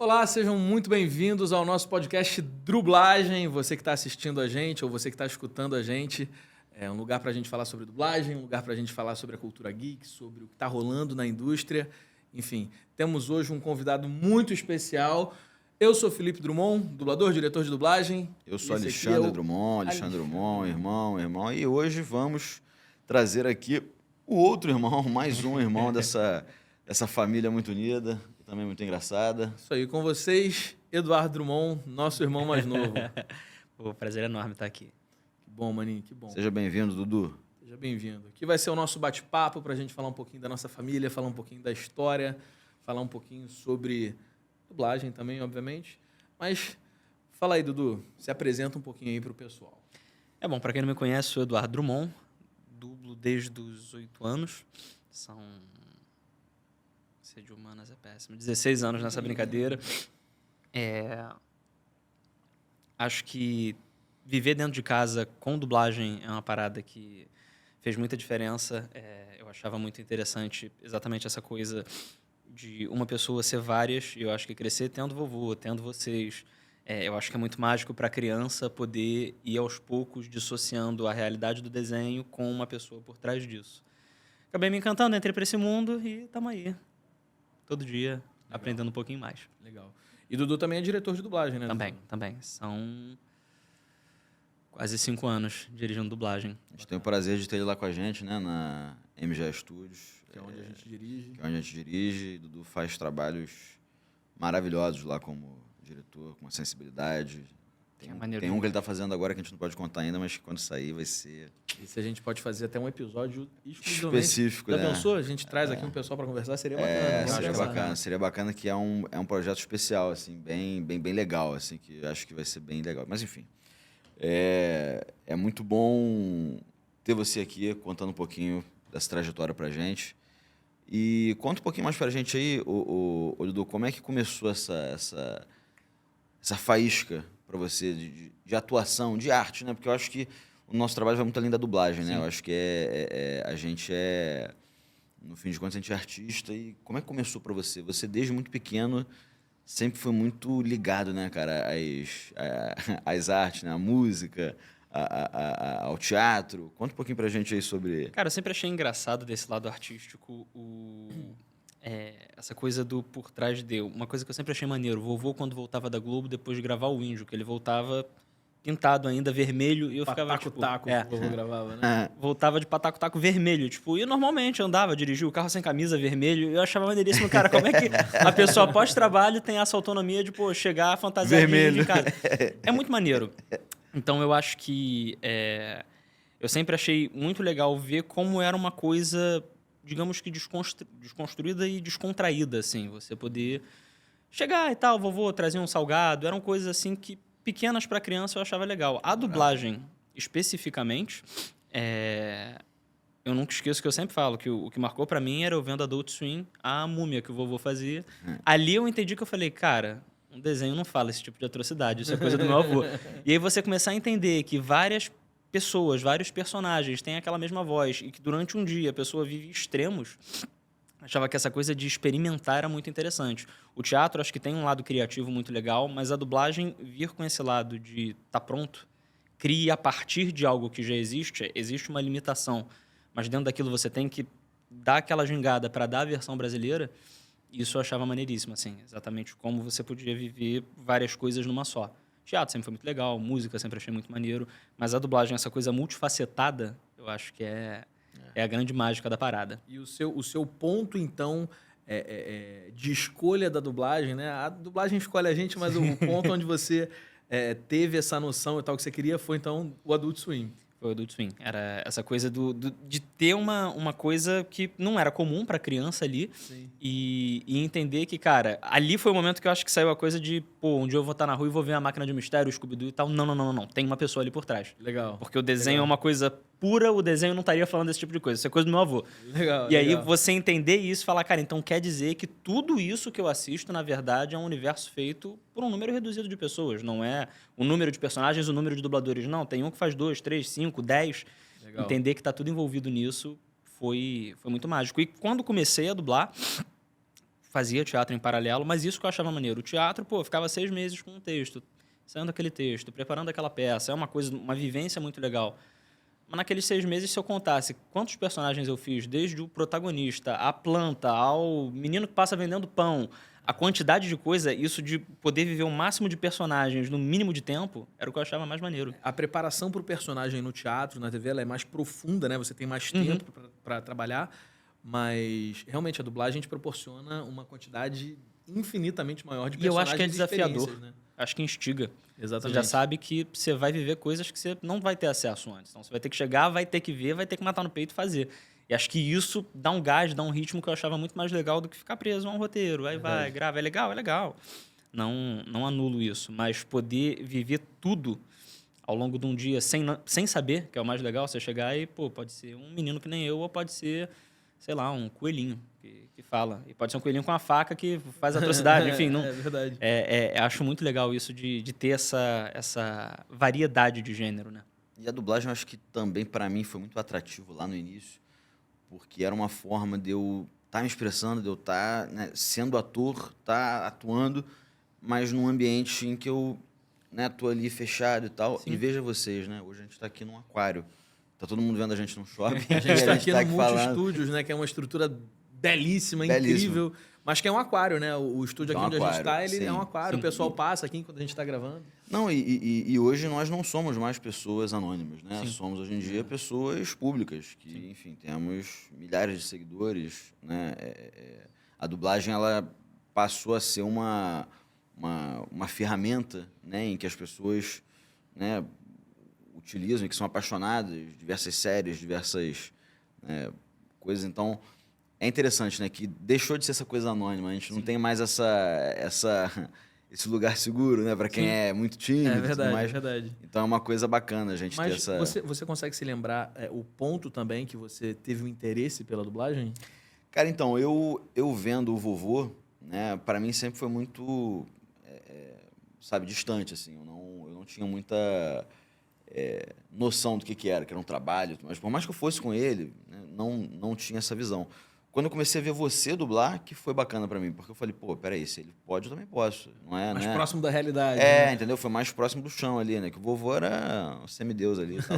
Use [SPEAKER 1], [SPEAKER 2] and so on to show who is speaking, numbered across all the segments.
[SPEAKER 1] Olá, sejam muito bem-vindos ao nosso podcast Dublagem. Você que está assistindo a gente ou você que está escutando a gente, é um lugar para a gente falar sobre dublagem, um lugar para a gente falar sobre a cultura geek, sobre o que está rolando na indústria. Enfim, temos hoje um convidado muito especial. Eu sou Felipe Drummond, dublador, diretor de dublagem.
[SPEAKER 2] Eu sou Alexandre Drummond, irmão. E hoje vamos trazer aqui o outro irmão, mais um irmão dessa família muito unida e também muito engraçada.
[SPEAKER 1] Isso aí, com vocês, Eduardo Drummond, nosso irmão mais novo.
[SPEAKER 3] Pô, prazer enorme estar aqui.
[SPEAKER 1] Que bom, maninho, que bom.
[SPEAKER 2] Seja bem-vindo, Dudu.
[SPEAKER 1] Seja bem-vindo. Aqui vai ser o nosso bate-papo para a gente falar um pouquinho da nossa família, falar um pouquinho da história, falar um pouquinho sobre dublagem também, obviamente. Mas fala aí, Dudu, se apresenta um pouquinho aí para o pessoal.
[SPEAKER 3] É bom, para quem não me conhece, sou Eduardo Drummond, dublo desde os 8 anos. São... Ser de humanas é péssimo. 16 anos nessa brincadeira. Acho que viver dentro de casa com dublagem é uma parada que fez muita diferença. Eu achava muito interessante exatamente essa coisa de uma pessoa ser várias. E eu acho que crescer tendo vovô, tendo vocês, eu acho que é muito mágico para a criança poder ir aos poucos dissociando a realidade do desenho com uma pessoa por trás disso. Acabei me encantando, entrei para esse mundo e estamos aí. Todo dia, legal, aprendendo um pouquinho mais.
[SPEAKER 1] Legal. E Dudu também é diretor de dublagem, né?
[SPEAKER 3] Também. São quase 5 anos dirigindo dublagem.
[SPEAKER 2] A gente tem o prazer de ter ele lá com a gente, né? Na MG Studios.
[SPEAKER 1] Que é onde a gente dirige.
[SPEAKER 2] Que é onde a gente dirige. E Dudu faz trabalhos maravilhosos lá como diretor, com uma sensibilidade. Tem um que ele está fazendo agora que a gente não pode contar ainda, mas quando sair vai ser...
[SPEAKER 1] Isso a gente pode fazer até um episódio
[SPEAKER 2] específico,
[SPEAKER 1] Já
[SPEAKER 2] né?
[SPEAKER 1] pensou? A gente traz aqui um pessoal para conversar, seria bacana.
[SPEAKER 2] Seria bacana. Seria bacana, que é um projeto especial, assim, bem legal, assim, que eu acho que vai ser bem legal. Mas, enfim, é muito bom ter você aqui contando um pouquinho dessa trajetória pra gente. E conta um pouquinho mais pra gente aí, Dudu, como é que começou essa faísca para você de atuação, de arte, né? Porque eu acho que o nosso trabalho vai muito além da dublagem, né? Sim. Eu acho que a gente no fim de contas, a gente é artista. E como é que começou para você? Você, desde muito pequeno, sempre foi muito ligado, né, cara, às artes, né? À música, ao teatro. Conta um pouquinho pra gente aí sobre...
[SPEAKER 3] Cara, eu sempre achei engraçado desse lado artístico essa coisa do por trás de... Uma coisa que eu sempre achei maneiro. O vovô, quando voltava da Globo, depois de gravar o Índio, que ele voltava pintado ainda, vermelho, e eu ficava, tipo...
[SPEAKER 1] Pataco-taco, o vovô gravava, né?
[SPEAKER 3] Voltava de pataco-taco vermelho, tipo... E normalmente eu andava, dirigia o carro sem camisa, vermelho, e eu achava maneiríssimo, cara, como é que a pessoa pós-trabalho tem essa autonomia de, pô, chegar a fantasiar de casa. É muito maneiro. Então, eu acho que... eu sempre achei muito legal ver como era uma coisa... digamos que desconstruída e descontraída, assim. Você poder chegar e tal, vovô, trazer um salgado. Eram coisas, assim, que pequenas para criança eu achava legal. A dublagem, especificamente, eu nunca esqueço que eu sempre falo, que o que marcou para mim era eu vendo Adult Swim, a múmia que o vovô fazia. Ali eu entendi que eu falei, cara, um desenho não fala esse tipo de atrocidade, isso é coisa do meu avô. E aí você começar a entender que várias pessoas, vários personagens têm aquela mesma voz e que durante um dia a pessoa vive extremos, achava que essa coisa de experimentar era muito interessante. O teatro acho que tem um lado criativo muito legal, mas a dublagem vir com esse lado de tá pronto, cria a partir de algo que já existe uma limitação, mas dentro daquilo você tem que dar aquela gingada para dar a versão brasileira. Isso eu achava maneiríssimo, assim, exatamente como você podia viver várias coisas numa só. Teatro sempre foi muito legal, música sempre achei muito maneiro, mas a dublagem, essa coisa multifacetada, eu acho que é a grande mágica da parada.
[SPEAKER 1] E o seu ponto, então, de escolha da dublagem, né? A dublagem escolhe a gente, mas o ponto onde você teve essa noção e tal que você queria foi, então, o Adult Swim.
[SPEAKER 3] Foi o Adult Swim. Era essa coisa de ter uma coisa que não era comum para criança ali.
[SPEAKER 1] Sim.
[SPEAKER 3] E entender que, cara, ali foi o momento que eu acho que saiu a coisa de, pô, um dia eu vou estar na rua e vou ver a Máquina de Mistério, o Scooby-Doo e tal. Não. Tem uma pessoa ali por trás.
[SPEAKER 1] Legal.
[SPEAKER 3] Porque o desenho é uma coisa pura, o desenho não estaria falando desse tipo de coisa. Isso é coisa do meu avô.
[SPEAKER 1] Legal.
[SPEAKER 3] E aí você entender isso e falar, cara, então quer dizer que tudo isso que eu assisto, na verdade, é um universo feito por um número reduzido de pessoas. Não é o número de personagens, o número de dubladores. Não, tem um que faz 2, 3, 5, 10. Legal. Entender que tá tudo envolvido nisso foi muito mágico. E quando comecei a dublar, fazia teatro em paralelo, mas isso que eu achava maneiro. O teatro, pô, eu ficava 6 meses com um texto, ensaiando aquele texto, preparando aquela peça. É uma coisa, uma vivência muito legal. Mas naqueles 6 meses, se eu contasse quantos personagens eu fiz, desde o protagonista, a planta, ao menino que passa vendendo pão, a quantidade de coisa, isso de poder viver o máximo de personagens no mínimo de tempo, era o que eu achava mais maneiro.
[SPEAKER 1] A preparação para o personagem no teatro, na TV, ela é mais profunda, né? Você tem mais tempo para trabalhar, mas realmente a dublagem te proporciona uma quantidade infinitamente maior de
[SPEAKER 3] E eu
[SPEAKER 1] personagens
[SPEAKER 3] acho que é
[SPEAKER 1] e
[SPEAKER 3] desafiador.
[SPEAKER 1] experiências, né?
[SPEAKER 3] Acho que instiga.
[SPEAKER 1] Exatamente.
[SPEAKER 3] Você já sabe que você vai viver coisas que você não vai ter acesso antes. Então, você vai ter que chegar, vai ter que ver, vai ter que matar no peito e fazer. E acho que isso dá um gás, dá um ritmo que eu achava muito mais legal do que ficar preso a um roteiro. Aí vai, grava. É legal, é legal. Não anulo isso. Mas poder viver tudo ao longo de um dia sem saber, que é o mais legal, você chegar e, pô, pode ser um menino que nem eu, ou pode ser, sei lá, um coelhinho que fala. E pode ser um coelhinho com uma faca que faz atrocidade, enfim. Não,
[SPEAKER 1] É verdade.
[SPEAKER 3] acho muito legal isso de ter essa variedade de gênero, né?
[SPEAKER 2] E a dublagem, eu acho que também, para mim, foi muito atrativo lá no início, porque era uma forma de eu estar me expressando, de eu estar, né, sendo ator, estar atuando, mas num ambiente em que eu, né, tô ali fechado e tal.
[SPEAKER 3] Sim.
[SPEAKER 2] E veja vocês, né? Hoje a gente está aqui num aquário. Tá todo mundo vendo a gente num shopping.
[SPEAKER 1] A gente está aqui
[SPEAKER 2] tá
[SPEAKER 1] no Multi Studios, né? Que é uma estrutura belíssima, incrível, mas que é um aquário, né? O estúdio aqui
[SPEAKER 2] É um
[SPEAKER 1] onde a gente
[SPEAKER 2] aquário,
[SPEAKER 1] está, ele
[SPEAKER 2] sim,
[SPEAKER 1] é um aquário.
[SPEAKER 3] sim.
[SPEAKER 1] O pessoal passa aqui enquanto a gente está gravando.
[SPEAKER 2] Não, e hoje nós não somos mais pessoas anônimas, né?
[SPEAKER 3] Sim.
[SPEAKER 2] Somos, hoje em dia, pessoas públicas, que, enfim, temos milhares de seguidores, né? A dublagem, ela passou a ser uma ferramenta, né? Em que as pessoas, né, utilizam e que são apaixonadas, diversas séries, diversas, né, coisas. Então, é interessante, né? Que deixou de ser essa coisa anônima. A gente não tem mais esse lugar seguro, né? Para quem
[SPEAKER 1] Sim.
[SPEAKER 2] é muito tímido.
[SPEAKER 1] É
[SPEAKER 2] e tudo
[SPEAKER 1] verdade,
[SPEAKER 2] mais.
[SPEAKER 1] é verdade.
[SPEAKER 2] Então é uma coisa bacana a gente ter
[SPEAKER 1] Mas
[SPEAKER 2] essa.
[SPEAKER 1] você consegue se lembrar o ponto também que você teve um interesse pela dublagem?
[SPEAKER 2] Cara, então, eu vendo o Vovô, né? Para mim sempre foi muito, sabe, distante, assim. Eu não tinha muita noção do que era um trabalho. Mas por mais que eu fosse com ele, né, não tinha essa visão. Quando eu comecei a ver você dublar, que foi bacana pra mim, porque eu falei, pô, peraí, se ele pode, eu também posso, não é,
[SPEAKER 1] Mais
[SPEAKER 2] né?
[SPEAKER 1] próximo da realidade. né?
[SPEAKER 2] Entendeu? Foi mais próximo do chão ali, né? Que o vovô era um semideus ali e tal.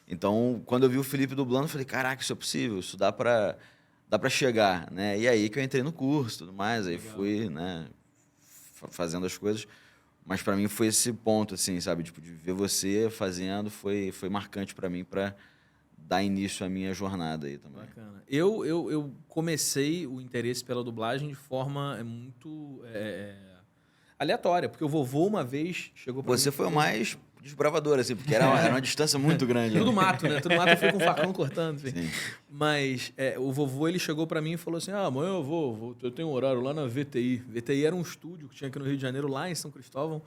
[SPEAKER 2] Então, quando eu vi o Felipe dublando, eu falei, caraca, isso é possível, isso dá pra chegar, né? E aí que eu entrei no curso e tudo mais, aí fui, né, fazendo as coisas. Mas pra mim foi esse ponto, assim, sabe? Tipo, de ver você fazendo foi marcante pra mim, pra dar início à minha jornada aí também.
[SPEAKER 1] Bacana. Eu comecei o interesse pela dublagem de forma muito aleatória, porque o vovô uma vez chegou pra mim...
[SPEAKER 2] Você foi o mais desbravador, assim, porque era uma distância muito grande.
[SPEAKER 1] Tudo mato, né? Tudo mato, eu fui com o facão cortando. Enfim.
[SPEAKER 2] Sim.
[SPEAKER 1] Mas o vovô, ele chegou pra mim e falou assim, amanhã eu tenho um horário lá na VTI. VTI era um estúdio que tinha aqui no Rio de Janeiro, lá em São Cristóvão.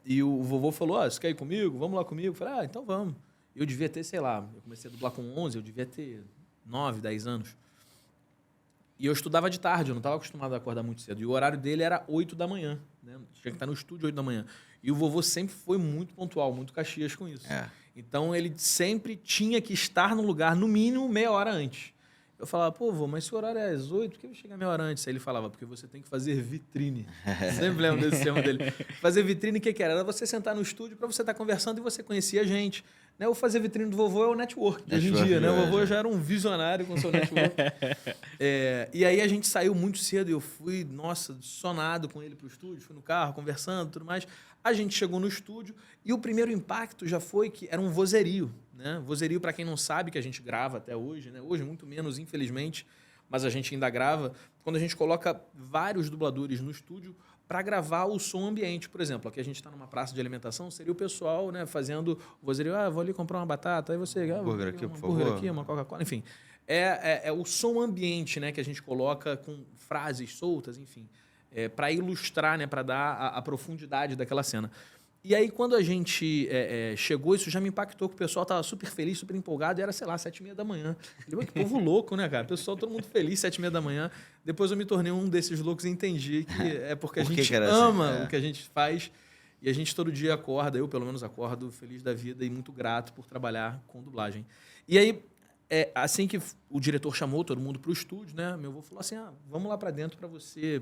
[SPEAKER 1] E o vovô falou, você quer ir comigo? Vamos lá comigo. Eu falei, então vamos. Eu devia ter, sei lá, eu comecei a dublar com 11, eu devia ter 9, 10 anos. E eu estudava de tarde, eu não estava acostumado a acordar muito cedo. E o horário dele era 8 da manhã. Né? Tinha que estar no estúdio 8 da manhã. E o vovô sempre foi muito pontual, muito Caxias com isso. Então, ele sempre tinha que estar no lugar, no mínimo, meia hora antes. Eu falava, pô, vô, mas se o horário é às 8, por que eu chegar meia hora antes? Aí ele falava, porque você tem que fazer vitrine. Sempre lembro desse termo dele. Fazer vitrine, o que era? Era você sentar no estúdio para você estar conversando e você conhecia a gente. Né? O fazer vitrine do vovô é o network de hoje em dia. Né? O vovô já era um visionário com seu network. E aí a gente saiu muito cedo e eu fui, nossa, sonado com ele pro estúdio. Fui no carro, conversando e tudo mais. A gente chegou no estúdio e o primeiro impacto já foi que era um vozerio. Né? Vozerio, para quem não sabe, que a gente grava até hoje. Né? Hoje, muito menos, infelizmente, mas a gente ainda grava. Quando a gente coloca vários dubladores no estúdio para gravar o som ambiente. Por exemplo, aqui a gente está numa praça de alimentação, seria o pessoal, né, fazendo o vozerio, vou ali comprar uma batata, aí você...
[SPEAKER 2] Um hambúrguer aqui, por
[SPEAKER 1] hambúrguer
[SPEAKER 2] favor.
[SPEAKER 1] aqui, uma Coca-Cola, enfim. É o som ambiente, né, que a gente coloca com frases soltas, enfim, para ilustrar, né, para dar a profundidade daquela cena. E aí, quando a gente chegou, isso já me impactou, que o pessoal estava super feliz, super empolgado, e era, sei lá, 7h30 da manhã. Eu falei, que povo louco, né, cara? O pessoal, todo mundo feliz, 7h30 da manhã. Depois eu me tornei um desses loucos e entendi que é porque a gente ama assim? O que a gente faz. E a gente todo dia acorda, eu pelo menos acordo, feliz da vida e muito grato por trabalhar com dublagem. E aí, assim que o diretor chamou todo mundo para o estúdio, né? Meu avô falou assim, vamos lá para dentro para você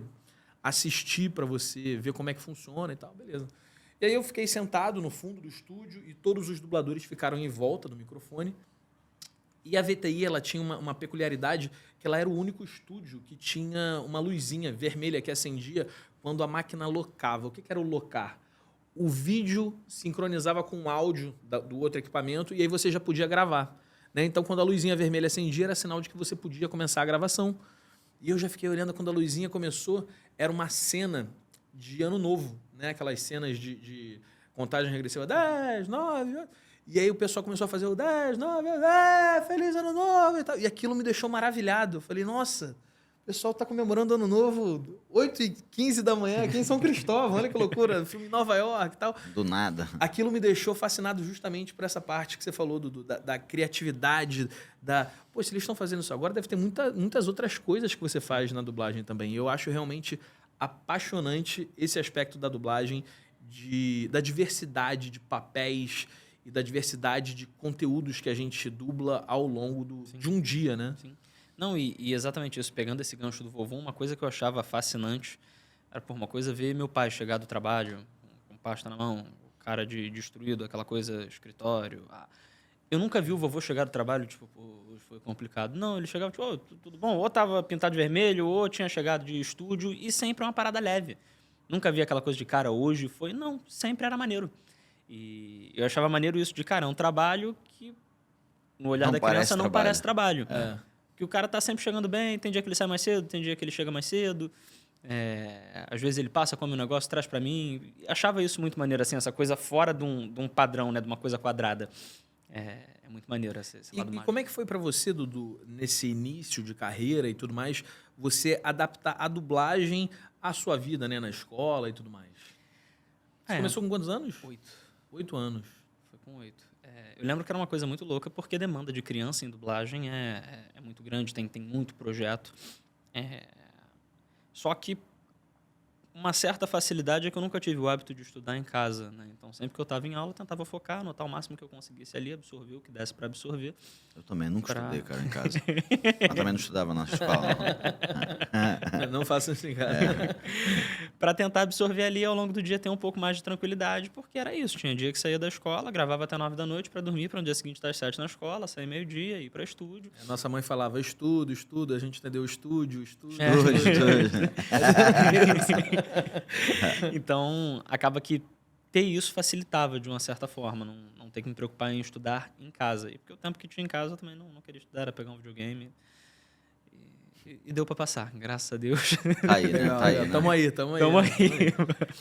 [SPEAKER 1] assistir, para você ver como é que funciona e tal, beleza. E aí eu fiquei sentado no fundo do estúdio e todos os dubladores ficaram em volta do microfone. E a VTI, ela tinha uma peculiaridade que ela era o único estúdio que tinha uma luzinha vermelha que acendia quando a máquina locava. O que era o locar? O vídeo sincronizava com o áudio do outro equipamento e aí você já podia gravar. Né? Então, quando a luzinha vermelha acendia, era sinal de que você podia começar a gravação. E eu já fiquei olhando, quando a luzinha começou, era uma cena de Ano Novo, né? Aquelas cenas de contagem regressiva, 10, 9, 8. E aí o pessoal começou a fazer o 10, 9, Feliz Ano Novo e tal. E aquilo me deixou maravilhado. Eu falei, nossa, o pessoal está comemorando Ano Novo 8h15 da manhã aqui em São Cristóvão. Olha que loucura, filme em Nova York e tal.
[SPEAKER 2] Do nada.
[SPEAKER 1] Aquilo me deixou fascinado justamente por essa parte que você falou da criatividade, Pô, se eles estão fazendo isso agora, deve ter muitas outras coisas que você faz na dublagem também. E eu acho realmente apaixonante esse aspecto da dublagem, da diversidade de papéis e da diversidade de conteúdos que a gente dubla ao longo de um dia, né?
[SPEAKER 3] Sim. Não, e exatamente isso. Pegando esse gancho do vovô, uma coisa que eu achava fascinante era, por uma coisa, ver meu pai chegar do trabalho, com pasta na mão, o cara destruído, aquela coisa, escritório. Eu nunca vi o vovô chegar do trabalho, tipo, pô, hoje foi complicado. Não, ele chegava, tipo, tudo bom? Ou tava pintado de vermelho, ou tinha chegado de estúdio, e sempre uma parada leve. Nunca vi aquela coisa de, cara, hoje foi... Não, sempre era maneiro. E eu achava maneiro isso de, cara, é um trabalho que no olhar da criança não parece trabalho. Que o cara tá sempre chegando bem, tem dia que ele sai mais cedo, tem dia que ele chega mais cedo. Às vezes ele passa, come um negócio, traz para mim. Achava isso muito maneiro, assim, essa coisa fora de um padrão, né, de uma coisa quadrada. É muito maneiro esse lado mágico.
[SPEAKER 1] E como é que foi para você, Dudu, nesse início de carreira e tudo mais, você adaptar a dublagem à sua vida, né, na escola e tudo mais? Você começou com quantos anos?
[SPEAKER 3] 8.
[SPEAKER 1] 8 anos.
[SPEAKER 3] Foi com 8. Eu lembro que era uma coisa muito louca, porque a demanda de criança em dublagem é muito grande, tem muito projeto. Só que uma certa facilidade é que eu nunca tive o hábito de estudar em casa, né? Então, sempre que eu estava em aula, eu tentava focar, anotar o máximo que eu conseguisse ali, absorver o que desse para absorver.
[SPEAKER 2] Eu também nunca estudei, cara, em casa. Eu também não estudava na escola, não.
[SPEAKER 1] Não faça isso em casa.
[SPEAKER 3] Para tentar absorver ali ao longo do dia, ter um pouco mais de tranquilidade, porque era isso. Tinha dia que saía da escola, gravava até 9 da noite para dormir, para no dia seguinte estar às 7 na escola, sair meio-dia, ir para estúdio.
[SPEAKER 1] Nossa mãe falava estudo, a gente entendeu estúdio.
[SPEAKER 3] Então, acaba que ter isso facilitava de uma certa forma, não ter que me preocupar em estudar em casa. E porque o tempo que tinha em casa eu também não queria estudar, era pegar um videogame. E deu para passar, graças a Deus.
[SPEAKER 2] Tá aí, né? Tá aí, né?
[SPEAKER 1] Tamo aí.
[SPEAKER 3] Tamo aí.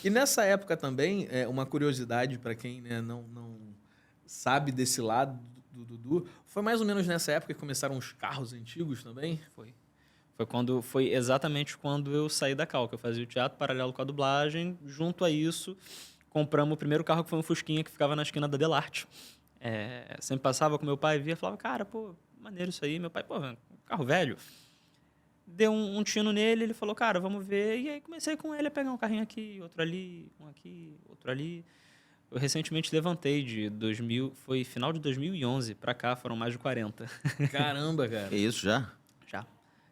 [SPEAKER 1] E nessa época também, uma curiosidade para quem, né, não sabe desse lado do Dudu, foi mais ou menos nessa época que começaram os carros antigos também?
[SPEAKER 3] Foi exatamente quando eu saí da Cal, que eu fazia o teatro paralelo com a dublagem. Junto a isso, compramos o primeiro carro, que foi um Fusquinha, que ficava na esquina da Delarte. Sempre passava com meu pai, via e falava, cara, pô, maneiro isso aí. Meu pai, pô, carro velho. Deu um tino nele, ele falou, cara, vamos ver. E aí comecei com ele a pegar um carrinho aqui, outro ali, um aqui, outro ali. Eu recentemente levantei foi final de 2011 pra cá, foram mais de 40.
[SPEAKER 1] Caramba, cara.
[SPEAKER 2] Que isso, já?
[SPEAKER 3] Já.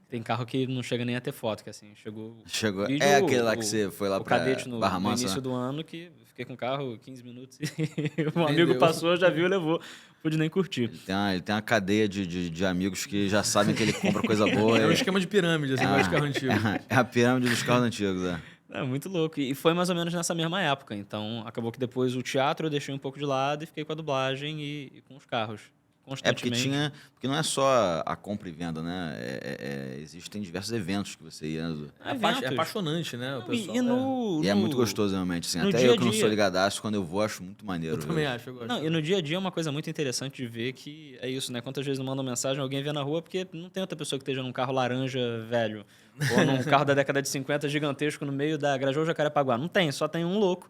[SPEAKER 3] Tem carro que não chega nem a ter foto, que assim, chegou...
[SPEAKER 2] Vídeo, aquele lá que você foi lá pra
[SPEAKER 3] Cadete
[SPEAKER 2] Barra Mansa,
[SPEAKER 3] no início
[SPEAKER 2] né?
[SPEAKER 3] do ano, que fiquei com o carro 15 minutos e um amigo passou, já viu, levou. Pude nem curtir.
[SPEAKER 2] Ele tem uma cadeia de amigos que já sabem que ele compra coisa boa.
[SPEAKER 1] É um esquema de pirâmide, assim, igual de carro antigo.
[SPEAKER 2] É a pirâmide dos carros antigos,
[SPEAKER 3] É muito louco. E foi mais ou menos nessa mesma época. Então, acabou que depois o teatro eu deixei um pouco de lado e fiquei com a dublagem e com os carros. Constantemente.
[SPEAKER 2] Porque não é só a compra e venda, né? Existem diversos eventos que você ia.
[SPEAKER 1] É apaixonante, né? O pessoal,
[SPEAKER 2] E é muito gostoso, realmente. Assim, até eu que não sou ligadaço, quando eu vou, acho muito maneiro.
[SPEAKER 1] Eu também acho, eu gosto.
[SPEAKER 3] Não, e no dia a dia é uma coisa muito interessante de ver que é isso, né? Quantas vezes não mandam mensagem, alguém vê na rua, porque não tem outra pessoa que esteja num carro laranja velho, ou num carro da década de 50 gigantesco no meio da Grajaú Jacarepaguá. Não tem, só tem um louco.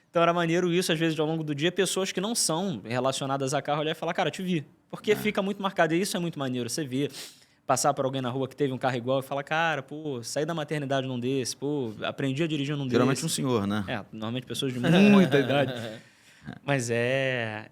[SPEAKER 3] Então era maneiro isso, às vezes, ao longo do dia, pessoas que não são relacionadas a carro olhar e falar, cara, te vi. Porque fica muito marcado, e isso é muito maneiro. Você vê, passar por alguém na rua que teve um carro igual e falar, cara, pô, saí da maternidade num desse, pô, aprendi a dirigir num desse.
[SPEAKER 2] Geralmente um senhor, né?
[SPEAKER 3] Normalmente pessoas de muita idade. Mas é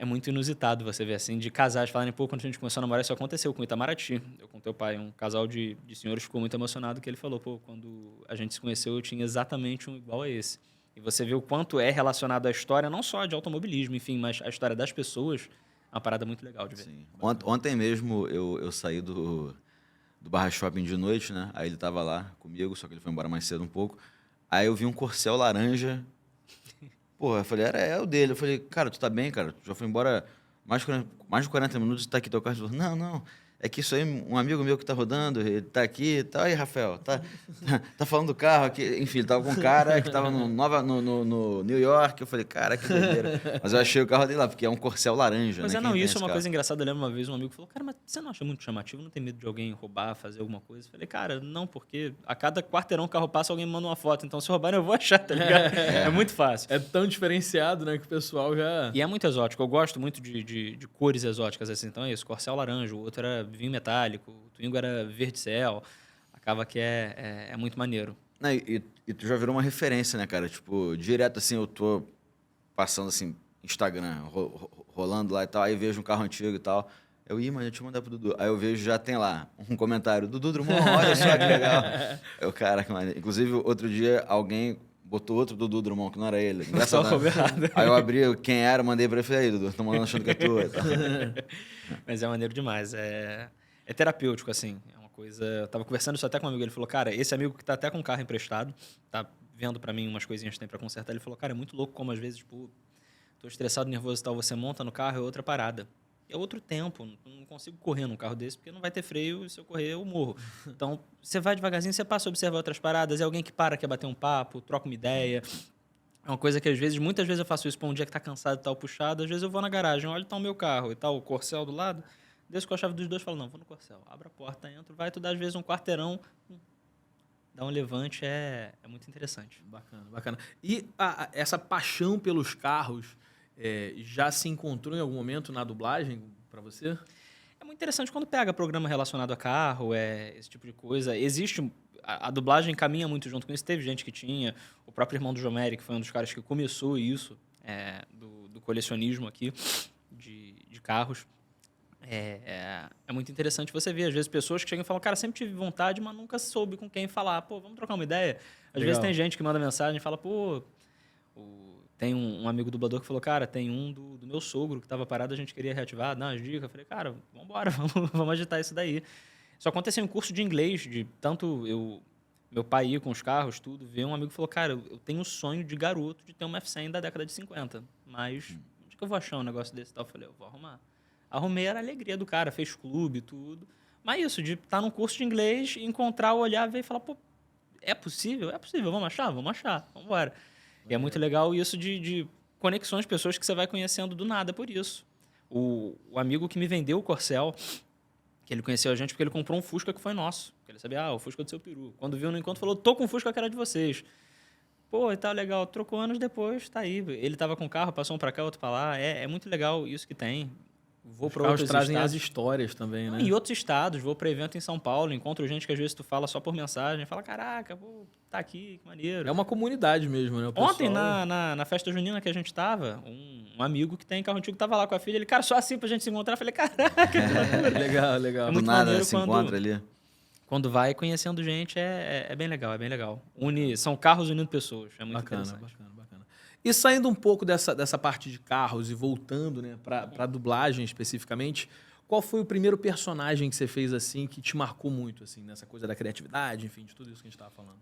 [SPEAKER 3] muito inusitado você ver assim, de casais falarem, pô, quando a gente começou a namorar, isso aconteceu com o Itamaraty. Eu com teu pai, um casal de senhores ficou muito emocionado que ele falou, pô, quando a gente se conheceu, eu tinha exatamente um igual a esse. E você vê o quanto é relacionado à história, não só de automobilismo, enfim, mas a história das pessoas, é uma parada muito legal de ver.
[SPEAKER 2] Sim. Ontem mesmo eu saí do Barra Shopping de noite, né? Aí ele tava lá comigo, só que ele foi embora mais cedo um pouco. Aí eu vi um Corcel laranja. Porra, eu falei, é o dele. Eu falei, cara, tu tá bem, cara? Tu já foi embora mais de 40 minutos e tá aqui teu carro. Ele falou, não, é que isso aí, um amigo meu que tá rodando, ele tá aqui e tal. Aí, Rafael, tá falando do carro aqui. Enfim, ele tava com um cara que tava no New York. Eu falei, cara, que doideira. Mas eu achei o carro dele lá, porque é um Corcel laranja,
[SPEAKER 3] Mas
[SPEAKER 2] né?
[SPEAKER 3] não,
[SPEAKER 2] Quem tem
[SPEAKER 3] isso é
[SPEAKER 2] esse
[SPEAKER 3] uma
[SPEAKER 2] carro?
[SPEAKER 3] coisa engraçada. Eu lembro uma vez um amigo falou, cara, mas você não acha muito chamativo? Não tem medo de alguém roubar, fazer alguma coisa? Eu falei, cara, não, porque a cada quarteirão o carro passa, alguém me manda uma foto. Então, se roubarem, eu vou achar, tá ligado? É muito fácil.
[SPEAKER 1] É tão diferenciado, né, que o pessoal já...
[SPEAKER 3] E é muito exótico. Eu gosto muito de cores exóticas, assim. Então é isso, Corcel laranja, o outro era vinho metálico, o Twingo era verde céu. Acaba que é muito maneiro.
[SPEAKER 2] Não, e tu já virou uma referência, né, cara? Tipo, direto assim, eu tô passando assim, Instagram, rolando lá e tal, aí vejo um carro antigo e tal. Mas eu te mandar pro Dudu. Aí eu vejo, já tem lá um comentário, Dudu Drummond, olha só que legal. Eu, cara, que maneiro. Inclusive, outro dia, alguém botou outro Dudu Drummond, que não era ele.
[SPEAKER 3] Só
[SPEAKER 2] Engraçado, né?
[SPEAKER 3] errado.
[SPEAKER 2] Aí eu abri quem era, mandei pra ele e falei, aí, Dudu, tô mandando achando que é tua e tal.
[SPEAKER 3] Mas é maneiro demais. É terapêutico, assim. É uma coisa... Eu tava conversando isso até com um amigo. Ele falou, cara, esse amigo que tá até com um carro emprestado, tá vendo pra mim umas coisinhas que tem pra consertar. Ele falou, cara, é muito louco como às vezes, tipo, tô estressado, nervoso e tal, você monta no carro, é outra parada. É outro tempo. Não consigo correr num carro desse porque não vai ter freio e se eu correr eu morro. Então, você vai devagarzinho, você passa a observar outras paradas. É alguém que para, quer bater um papo, troca uma ideia. É uma coisa que muitas vezes eu faço isso para um dia que tá cansado e tal, puxado. Às vezes eu vou na garagem, olho, tá o meu carro e tal, o Corcel do lado. Desço com a chave dos dois e falo, não, vou no Corcel. Abro a porta, entro, vai, tu dá às vezes um quarteirão, dá um levante, é muito interessante.
[SPEAKER 1] Bacana, bacana. E essa paixão pelos carros já se encontrou em algum momento na dublagem para você?
[SPEAKER 3] É muito interessante quando pega programa relacionado a carro, esse tipo de coisa. Existe... A dublagem caminha muito junto com isso. Teve gente que tinha. O próprio irmão do Jomeri, que foi um dos caras que começou isso, do colecionismo aqui, de carros. É muito interessante você ver. Às vezes, pessoas que chegam e falam, cara, sempre tive vontade, mas nunca soube com quem falar. Pô, vamos trocar uma ideia? Às vezes tem gente que manda mensagem e fala, pô... Tem um amigo dublador que falou, cara, tem um do meu sogro que estava parado, a gente queria reativar, dar umas dicas. Eu falei, cara, vambora, vamos agitar isso daí. Isso aconteceu em curso de inglês, de tanto meu pai ia com os carros, tudo, ver um amigo falou, cara, eu tenho um sonho de garoto de ter uma F100 da década de 50, mas onde que eu vou achar um negócio desse e tal? Eu falei, eu vou arrumar. Arrumei, era a alegria do cara, fez clube, tudo. Mas isso, de estar num curso de inglês, encontrar, olhar, ver e falar, pô, é possível? É possível, vamos achar, vamos embora. E é muito legal isso de conexões, pessoas que você vai conhecendo do nada por isso. O amigo que me vendeu o Corcel, que ele conheceu a gente porque ele comprou um Fusca que foi nosso. Ele sabia, o Fusca do seu peru. Quando viu no encontro, falou, tô com um Fusca que era de vocês. Pô, e tal, legal. Trocou anos depois, tá aí. Ele tava com o carro, passou um pra cá, outro pra lá. É muito legal isso que tem. Vou para outros
[SPEAKER 1] trazem
[SPEAKER 3] estados.
[SPEAKER 1] as histórias também, né?
[SPEAKER 3] Em outros estados, vou para evento em São Paulo, encontro gente que às vezes tu fala só por mensagem, fala, caraca, pô, tá aqui, que maneiro.
[SPEAKER 1] É uma comunidade mesmo, né? O pessoal...
[SPEAKER 3] Ontem, na festa junina que a gente tava, um amigo que tem carro antigo tava lá com a filha, ele, cara, só assim pra gente se encontrar. Eu falei, caraca, que loucura.
[SPEAKER 1] Legal, legal.
[SPEAKER 3] É
[SPEAKER 2] Do
[SPEAKER 3] muito
[SPEAKER 2] nada
[SPEAKER 3] maneiro
[SPEAKER 2] se encontra ali.
[SPEAKER 3] Quando vai conhecendo gente, é bem legal, é bem legal. São carros unindo pessoas, é muito interessante.
[SPEAKER 1] Bacana. E saindo um pouco dessa parte de carros e voltando, né, para dublagem especificamente, qual foi o primeiro personagem que você fez assim que te marcou muito, assim, nessa coisa da criatividade, enfim, de tudo isso que a gente estava falando?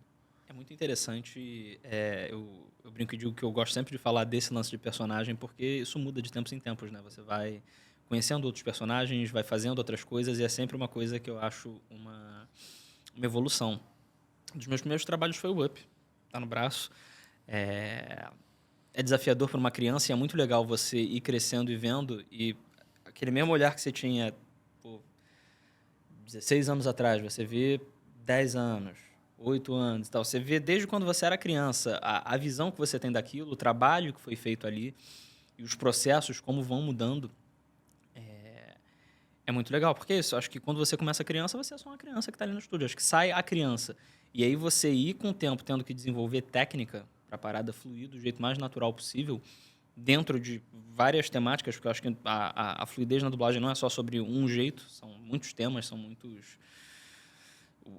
[SPEAKER 3] É muito interessante. Eu brinco e digo que eu gosto sempre de falar desse lance de personagem, porque isso muda de tempos em tempos, né? Você vai conhecendo outros personagens, vai fazendo outras coisas, e é sempre uma coisa que eu acho uma evolução. Um dos meus primeiros trabalhos foi o Up, tá no braço. É desafiador para uma criança e é muito legal você ir crescendo e vendo, e aquele mesmo olhar que você tinha 16 anos atrás, você vê 10 anos, 8 anos e tal. Você vê desde quando você era criança a visão que você tem daquilo, o trabalho que foi feito ali e os processos, como vão mudando. É muito legal, porque é isso. Acho que quando você começa criança, você é só uma criança que está ali no estúdio. Acho que sai a criança. E aí você ir com o tempo tendo que desenvolver técnica para a parada fluir do jeito mais natural possível, dentro de várias temáticas, porque eu acho que a fluidez na dublagem não é só sobre um jeito, são muitos temas, são muitos...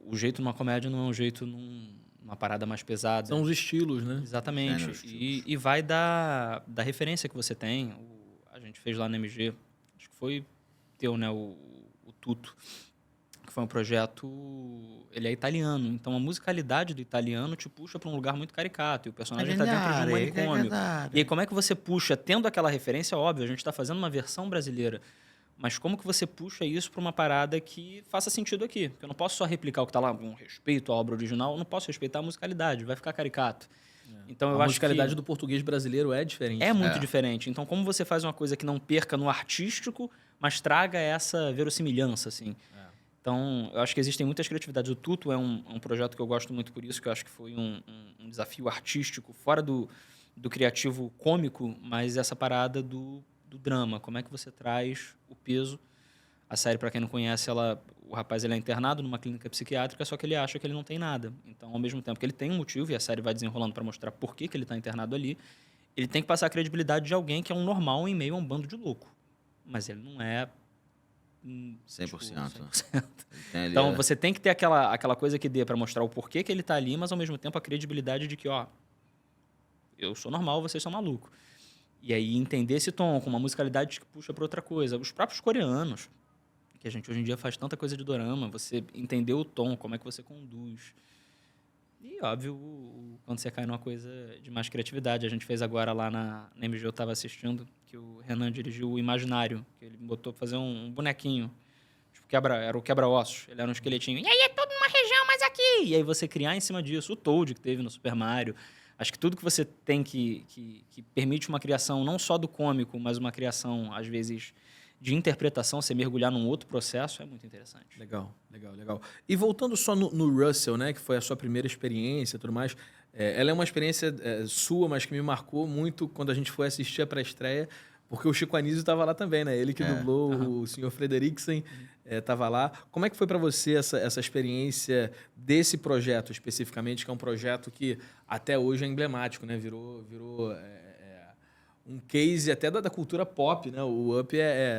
[SPEAKER 3] O jeito numa comédia não é um jeito numa parada mais pesada.
[SPEAKER 1] São os estilos, né?
[SPEAKER 3] Exatamente.
[SPEAKER 2] Gêneros,
[SPEAKER 3] E vai da referência que você tem. A gente fez lá na MG, acho que foi teu, né? O Tuto, que foi um projeto... Ele é italiano, então a musicalidade do italiano te puxa para um lugar muito caricato. E o personagem está dentro de um manicômio. E aí como é que você puxa, tendo aquela referência, óbvio, a gente está fazendo uma versão brasileira, mas como que você puxa isso para uma parada que faça sentido aqui? Porque eu não posso só replicar o que está lá, com respeito à obra original, eu não posso respeitar a musicalidade, vai ficar caricato. Então, eu
[SPEAKER 1] A
[SPEAKER 3] acho
[SPEAKER 1] musicalidade
[SPEAKER 3] que
[SPEAKER 1] do português brasileiro é diferente.
[SPEAKER 3] é muito diferente. Então, como você faz uma coisa que não perca no artístico, mas traga essa verossimilhança, assim? Então, eu acho que existem muitas criatividades. O Tuto é um projeto que eu gosto muito por isso, que eu acho que foi um desafio artístico, fora do criativo cômico, mas essa parada do drama. Como é que você traz o peso? A série, para quem não conhece, o rapaz ele é internado numa clínica psiquiátrica, só que ele acha que ele não tem nada. Então, ao mesmo tempo que ele tem um motivo, e a série vai desenrolando para mostrar por que ele está internado ali, ele tem que passar a credibilidade de alguém que é um normal em meio a um bando de louco. Mas ele não é...
[SPEAKER 2] 100%.
[SPEAKER 3] Tipo, 100%.
[SPEAKER 2] Então,
[SPEAKER 3] Você tem que ter aquela coisa que dê para mostrar o porquê que ele está ali, mas ao mesmo tempo a credibilidade de que, ó, eu sou normal, vocês são malucos. E aí entender esse tom com uma musicalidade que puxa para outra coisa. Os próprios coreanos, que a gente hoje em dia faz tanta coisa de dorama, você entender o tom, como é que você conduz. E, óbvio, quando você cai numa coisa de mais criatividade. A gente fez agora lá na MG, eu estava assistindo, que o Renan dirigiu o Imaginário, que ele botou para fazer um bonequinho. Tipo, era o quebra-ossos. Ele era um esqueletinho. E aí é tudo numa região, mas aqui! E aí você criar em cima disso. O Toad, que teve no Super Mario. Acho que tudo que você tem que permite uma criação não só do cômico, mas uma criação, às vezes, de interpretação, você mergulhar num outro processo, é muito interessante.
[SPEAKER 1] Legal. E voltando só no Russell, né, que foi a sua primeira experiência e tudo mais, ela é uma experiência sua, mas que me marcou muito quando a gente foi assistir a pré-estreia, porque o Chico Anísio estava lá também, né? Ele que dublou o Sr. Frederiksen, estava lá. Como é que foi para você essa experiência desse projeto especificamente, que é um projeto que até hoje é emblemático, né? Virou um case até da cultura pop, né? O Up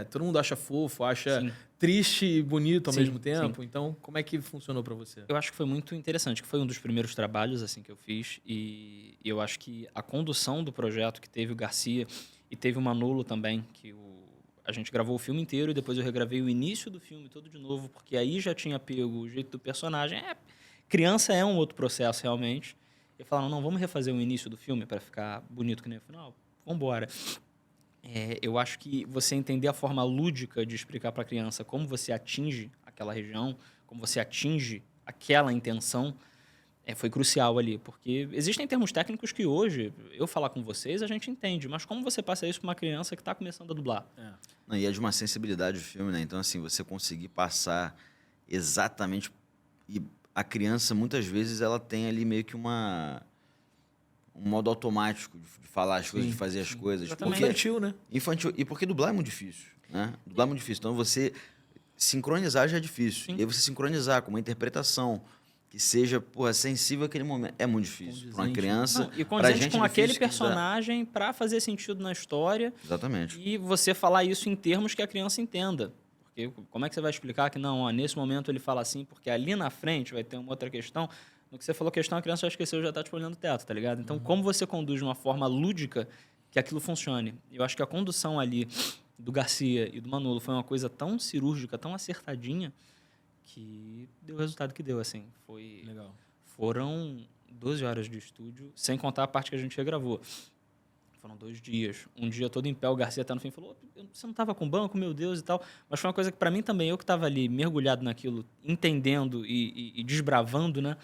[SPEAKER 1] todo mundo acha fofo, acha
[SPEAKER 3] Sim.
[SPEAKER 1] triste e bonito ao
[SPEAKER 3] Sim,
[SPEAKER 1] mesmo tempo.
[SPEAKER 3] sim.
[SPEAKER 1] Então, como é que funcionou para você?
[SPEAKER 3] Eu acho que foi muito interessante, que foi um dos primeiros trabalhos assim que eu fiz, e eu acho que a condução do projeto, que teve o Garcia e teve o Manolo também, que a gente gravou o filme inteiro e depois eu regravei o início do filme todo de novo, porque aí já tinha pego o jeito do personagem. Criança é um outro processo, realmente. E falaram, não, vamos refazer o início do filme para ficar bonito que nem o final? Vamos embora. Eu acho que você entender a forma lúdica de explicar para a criança como você atinge aquela região, como você atinge aquela intenção, foi crucial ali. Porque existem termos técnicos que hoje, eu falar com vocês, a gente entende. Mas como você passa isso para uma criança que está começando a dublar?
[SPEAKER 2] Não, e é de uma sensibilidade do filme, né? Então, assim, você conseguir passar exatamente... E a criança, muitas vezes, ela tem ali meio que um modo automático de falar as coisas, de fazer as coisas.
[SPEAKER 3] Exatamente.
[SPEAKER 1] Infantil, né?
[SPEAKER 2] Infantil. E porque dublar é muito difícil, né? Dublar é muito difícil. Então, você sincronizar já é difícil.
[SPEAKER 3] Sim.
[SPEAKER 2] E aí você sincronizar com uma interpretação que seja, sensível àquele momento. É muito difícil. Para uma criança,
[SPEAKER 3] Não, e
[SPEAKER 2] pra
[SPEAKER 3] condizente
[SPEAKER 2] gente
[SPEAKER 3] com
[SPEAKER 2] é
[SPEAKER 3] aquele
[SPEAKER 2] difícil que
[SPEAKER 3] personagem para fazer sentido na história.
[SPEAKER 2] Exatamente.
[SPEAKER 3] E você falar isso em termos que a criança entenda. Porque como é que você vai explicar que não, nesse momento ele fala assim, porque ali na frente vai ter uma outra questão. No que você falou questão, a criança já esqueceu, já está tipo olhando o teto, tá ligado? Então, como você conduz de uma forma lúdica que aquilo funcione? Eu acho que a condução ali do Garcia e do Manolo foi uma coisa tão cirúrgica, tão acertadinha, que deu o resultado que deu, assim.
[SPEAKER 1] Legal.
[SPEAKER 3] Foram 12 horas de estúdio, sem contar a parte que a gente regravou. Foram 2 dias. Um dia todo em pé, o Garcia até no fim falou, você não estava com banco, meu Deus, e tal. Mas foi uma coisa que, para mim também, eu que estava ali mergulhado naquilo, entendendo e desbravando, né?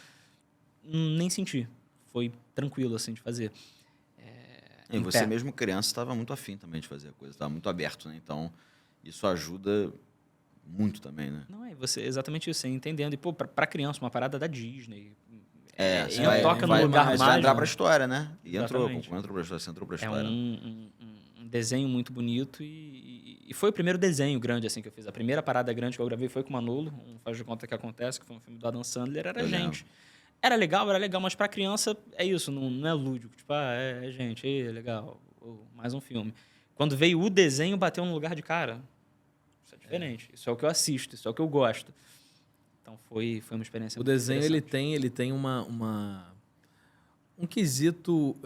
[SPEAKER 3] Nem senti. Foi tranquilo, assim, de fazer.
[SPEAKER 2] E você mesmo, criança, estava muito afim também de fazer a coisa. Estava muito aberto, né? Então, isso ajuda muito também, né?
[SPEAKER 3] Não, você exatamente isso, você entendendo. E, pô, pra criança, uma parada da Disney.
[SPEAKER 2] Você
[SPEAKER 3] toca no lugar
[SPEAKER 2] vai
[SPEAKER 3] mágico.
[SPEAKER 2] entrar pra história, né? E
[SPEAKER 3] Exatamente.
[SPEAKER 2] entrou pra história, você entrou pra história.
[SPEAKER 3] É um desenho muito bonito e foi o primeiro desenho grande assim que eu fiz. A primeira parada grande que eu gravei foi com o Manolo, um Faz de Conta que Acontece, que foi um filme do Adam Sandler, era gente. Era legal, mas pra criança é isso, não é lúdico. Tipo, é gente, legal. Pô, mais um filme. Quando veio o desenho, bateu no lugar de cara. Isso é diferente. Isso é o que eu assisto, isso é o que eu gosto. Então foi uma experiência
[SPEAKER 1] O
[SPEAKER 3] muito
[SPEAKER 1] desenho
[SPEAKER 3] interessante.
[SPEAKER 1] ele tem um quesito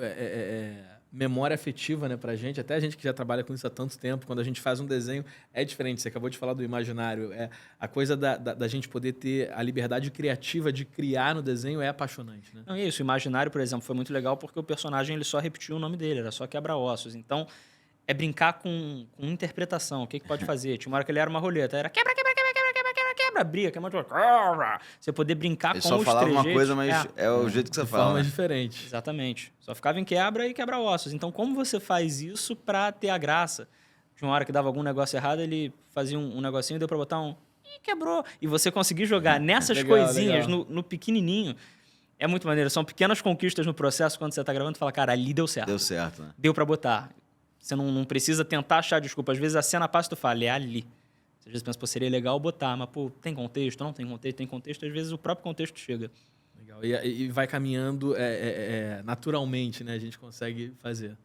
[SPEAKER 1] memória afetiva, né, pra gente. Até a gente que já trabalha com isso há tanto tempo, quando a gente faz um desenho, é diferente. Você acabou de falar do imaginário. A coisa da gente poder ter a liberdade criativa de criar no desenho é apaixonante, né?
[SPEAKER 3] Não, é isso. O imaginário, por exemplo, foi muito legal porque o personagem ele só repetiu o nome dele, era só quebra-ossos. Então, é brincar com interpretação. O que pode fazer? Tinha uma hora que ele era uma roleta. Era quebra, quebra, quebra, quebra, quebra, quebra, quebra, bria, quebra, quebra. Você poder brincar
[SPEAKER 2] Ele
[SPEAKER 3] com
[SPEAKER 2] só
[SPEAKER 3] os
[SPEAKER 2] falava uma
[SPEAKER 3] trejeitos.
[SPEAKER 2] coisa, mas é o jeito que você
[SPEAKER 1] De
[SPEAKER 2] fala.
[SPEAKER 1] formas
[SPEAKER 2] Né?
[SPEAKER 1] diferentes.
[SPEAKER 3] Exatamente. Só ficava em quebra e quebra-ossos. Então, como você faz isso pra ter a graça? De uma hora que dava algum negócio errado, ele fazia um negocinho, deu pra botar um... Ih, quebrou. E você conseguir jogar nessas
[SPEAKER 1] Legal,
[SPEAKER 3] coisinhas,
[SPEAKER 1] legal.
[SPEAKER 3] no pequenininho, é muito maneiro. São pequenas conquistas no processo quando você tá gravando e fala, cara, ali deu certo.
[SPEAKER 2] Deu certo, né?
[SPEAKER 3] Deu pra botar. Você não precisa tentar achar desculpa. Às vezes a cena passa e tu fala, é ali. Às vezes pensa, pô, seria legal botar, mas, pô, tem contexto? Não tem contexto? Tem contexto. Às vezes o próprio contexto chega.
[SPEAKER 1] Legal. E vai caminhando naturalmente, né? A gente consegue fazer.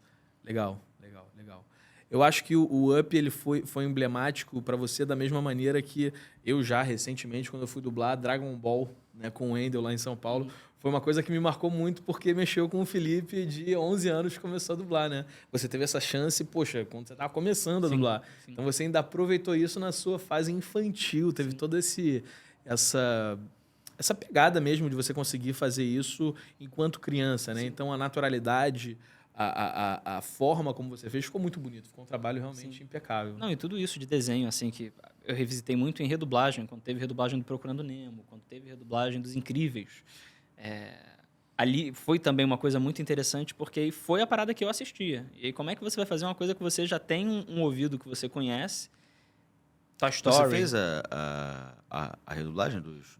[SPEAKER 1] Legal, legal, legal. Eu acho que o Up ele foi emblemático para você da mesma maneira que eu já recentemente, quando eu fui dublar Dragon Ball, né, com o Wendel lá em São Paulo, foi uma coisa que me marcou muito porque mexeu com o Felipe de 11 anos que começou a dublar, né? Você teve essa chance, poxa, quando você estava começando a
[SPEAKER 3] Sim,
[SPEAKER 1] dublar.
[SPEAKER 3] sim.
[SPEAKER 1] Então você ainda aproveitou isso na sua fase infantil, teve toda essa pegada mesmo de você conseguir fazer isso enquanto criança, né? Então a naturalidade, a forma como você fez ficou muito bonito, ficou um trabalho realmente impecável.
[SPEAKER 3] Não, e tudo isso de desenho, assim, que eu revisitei muito em redublagem, quando teve redublagem do Procurando Nemo, quando teve redublagem dos Incríveis. Ali foi também uma coisa muito interessante, porque aí foi a parada que eu assistia. E aí, como é que você vai fazer uma coisa que você já tem um ouvido que você conhece? Toy Story.
[SPEAKER 2] Você fez a redublagem dos...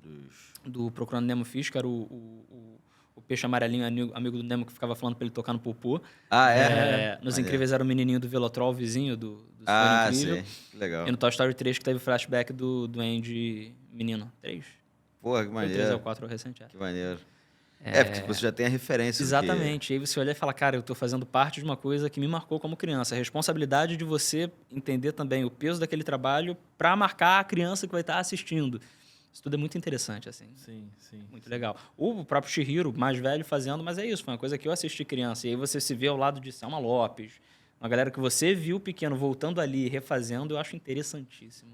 [SPEAKER 3] Do Procurando Nemo fiz, que era o peixe amarelinho, amigo do Nemo, que ficava falando pra ele tocar no popô.
[SPEAKER 2] Ah, é?
[SPEAKER 3] Nos
[SPEAKER 2] Maneiro.
[SPEAKER 3] Incríveis era o menininho do Velotrol, vizinho do Sonho
[SPEAKER 2] Ah,
[SPEAKER 3] Incrível.
[SPEAKER 2] sei. Que legal.
[SPEAKER 3] E no Toy Story 3 que teve flashback do Andy menino. 3?
[SPEAKER 2] Porra, que
[SPEAKER 3] Foi o 3 ou
[SPEAKER 2] maneiro.
[SPEAKER 3] 4 recente.
[SPEAKER 2] Que maneiro. Porque você já tem a referência.
[SPEAKER 3] Exatamente. E aí você olha e fala, cara, eu tô fazendo parte de uma coisa que me marcou como criança. A responsabilidade de você entender também o peso daquele trabalho para marcar a criança que vai estar assistindo. Isso tudo é muito interessante, assim.
[SPEAKER 1] Sim, sim.
[SPEAKER 3] Muito legal. O próprio Chihiro, mais velho, fazendo, mas é isso, foi uma coisa que eu assisti criança. E aí você se vê ao lado de Selma Lopes, uma galera que você viu pequeno voltando ali, refazendo, eu acho interessantíssimo.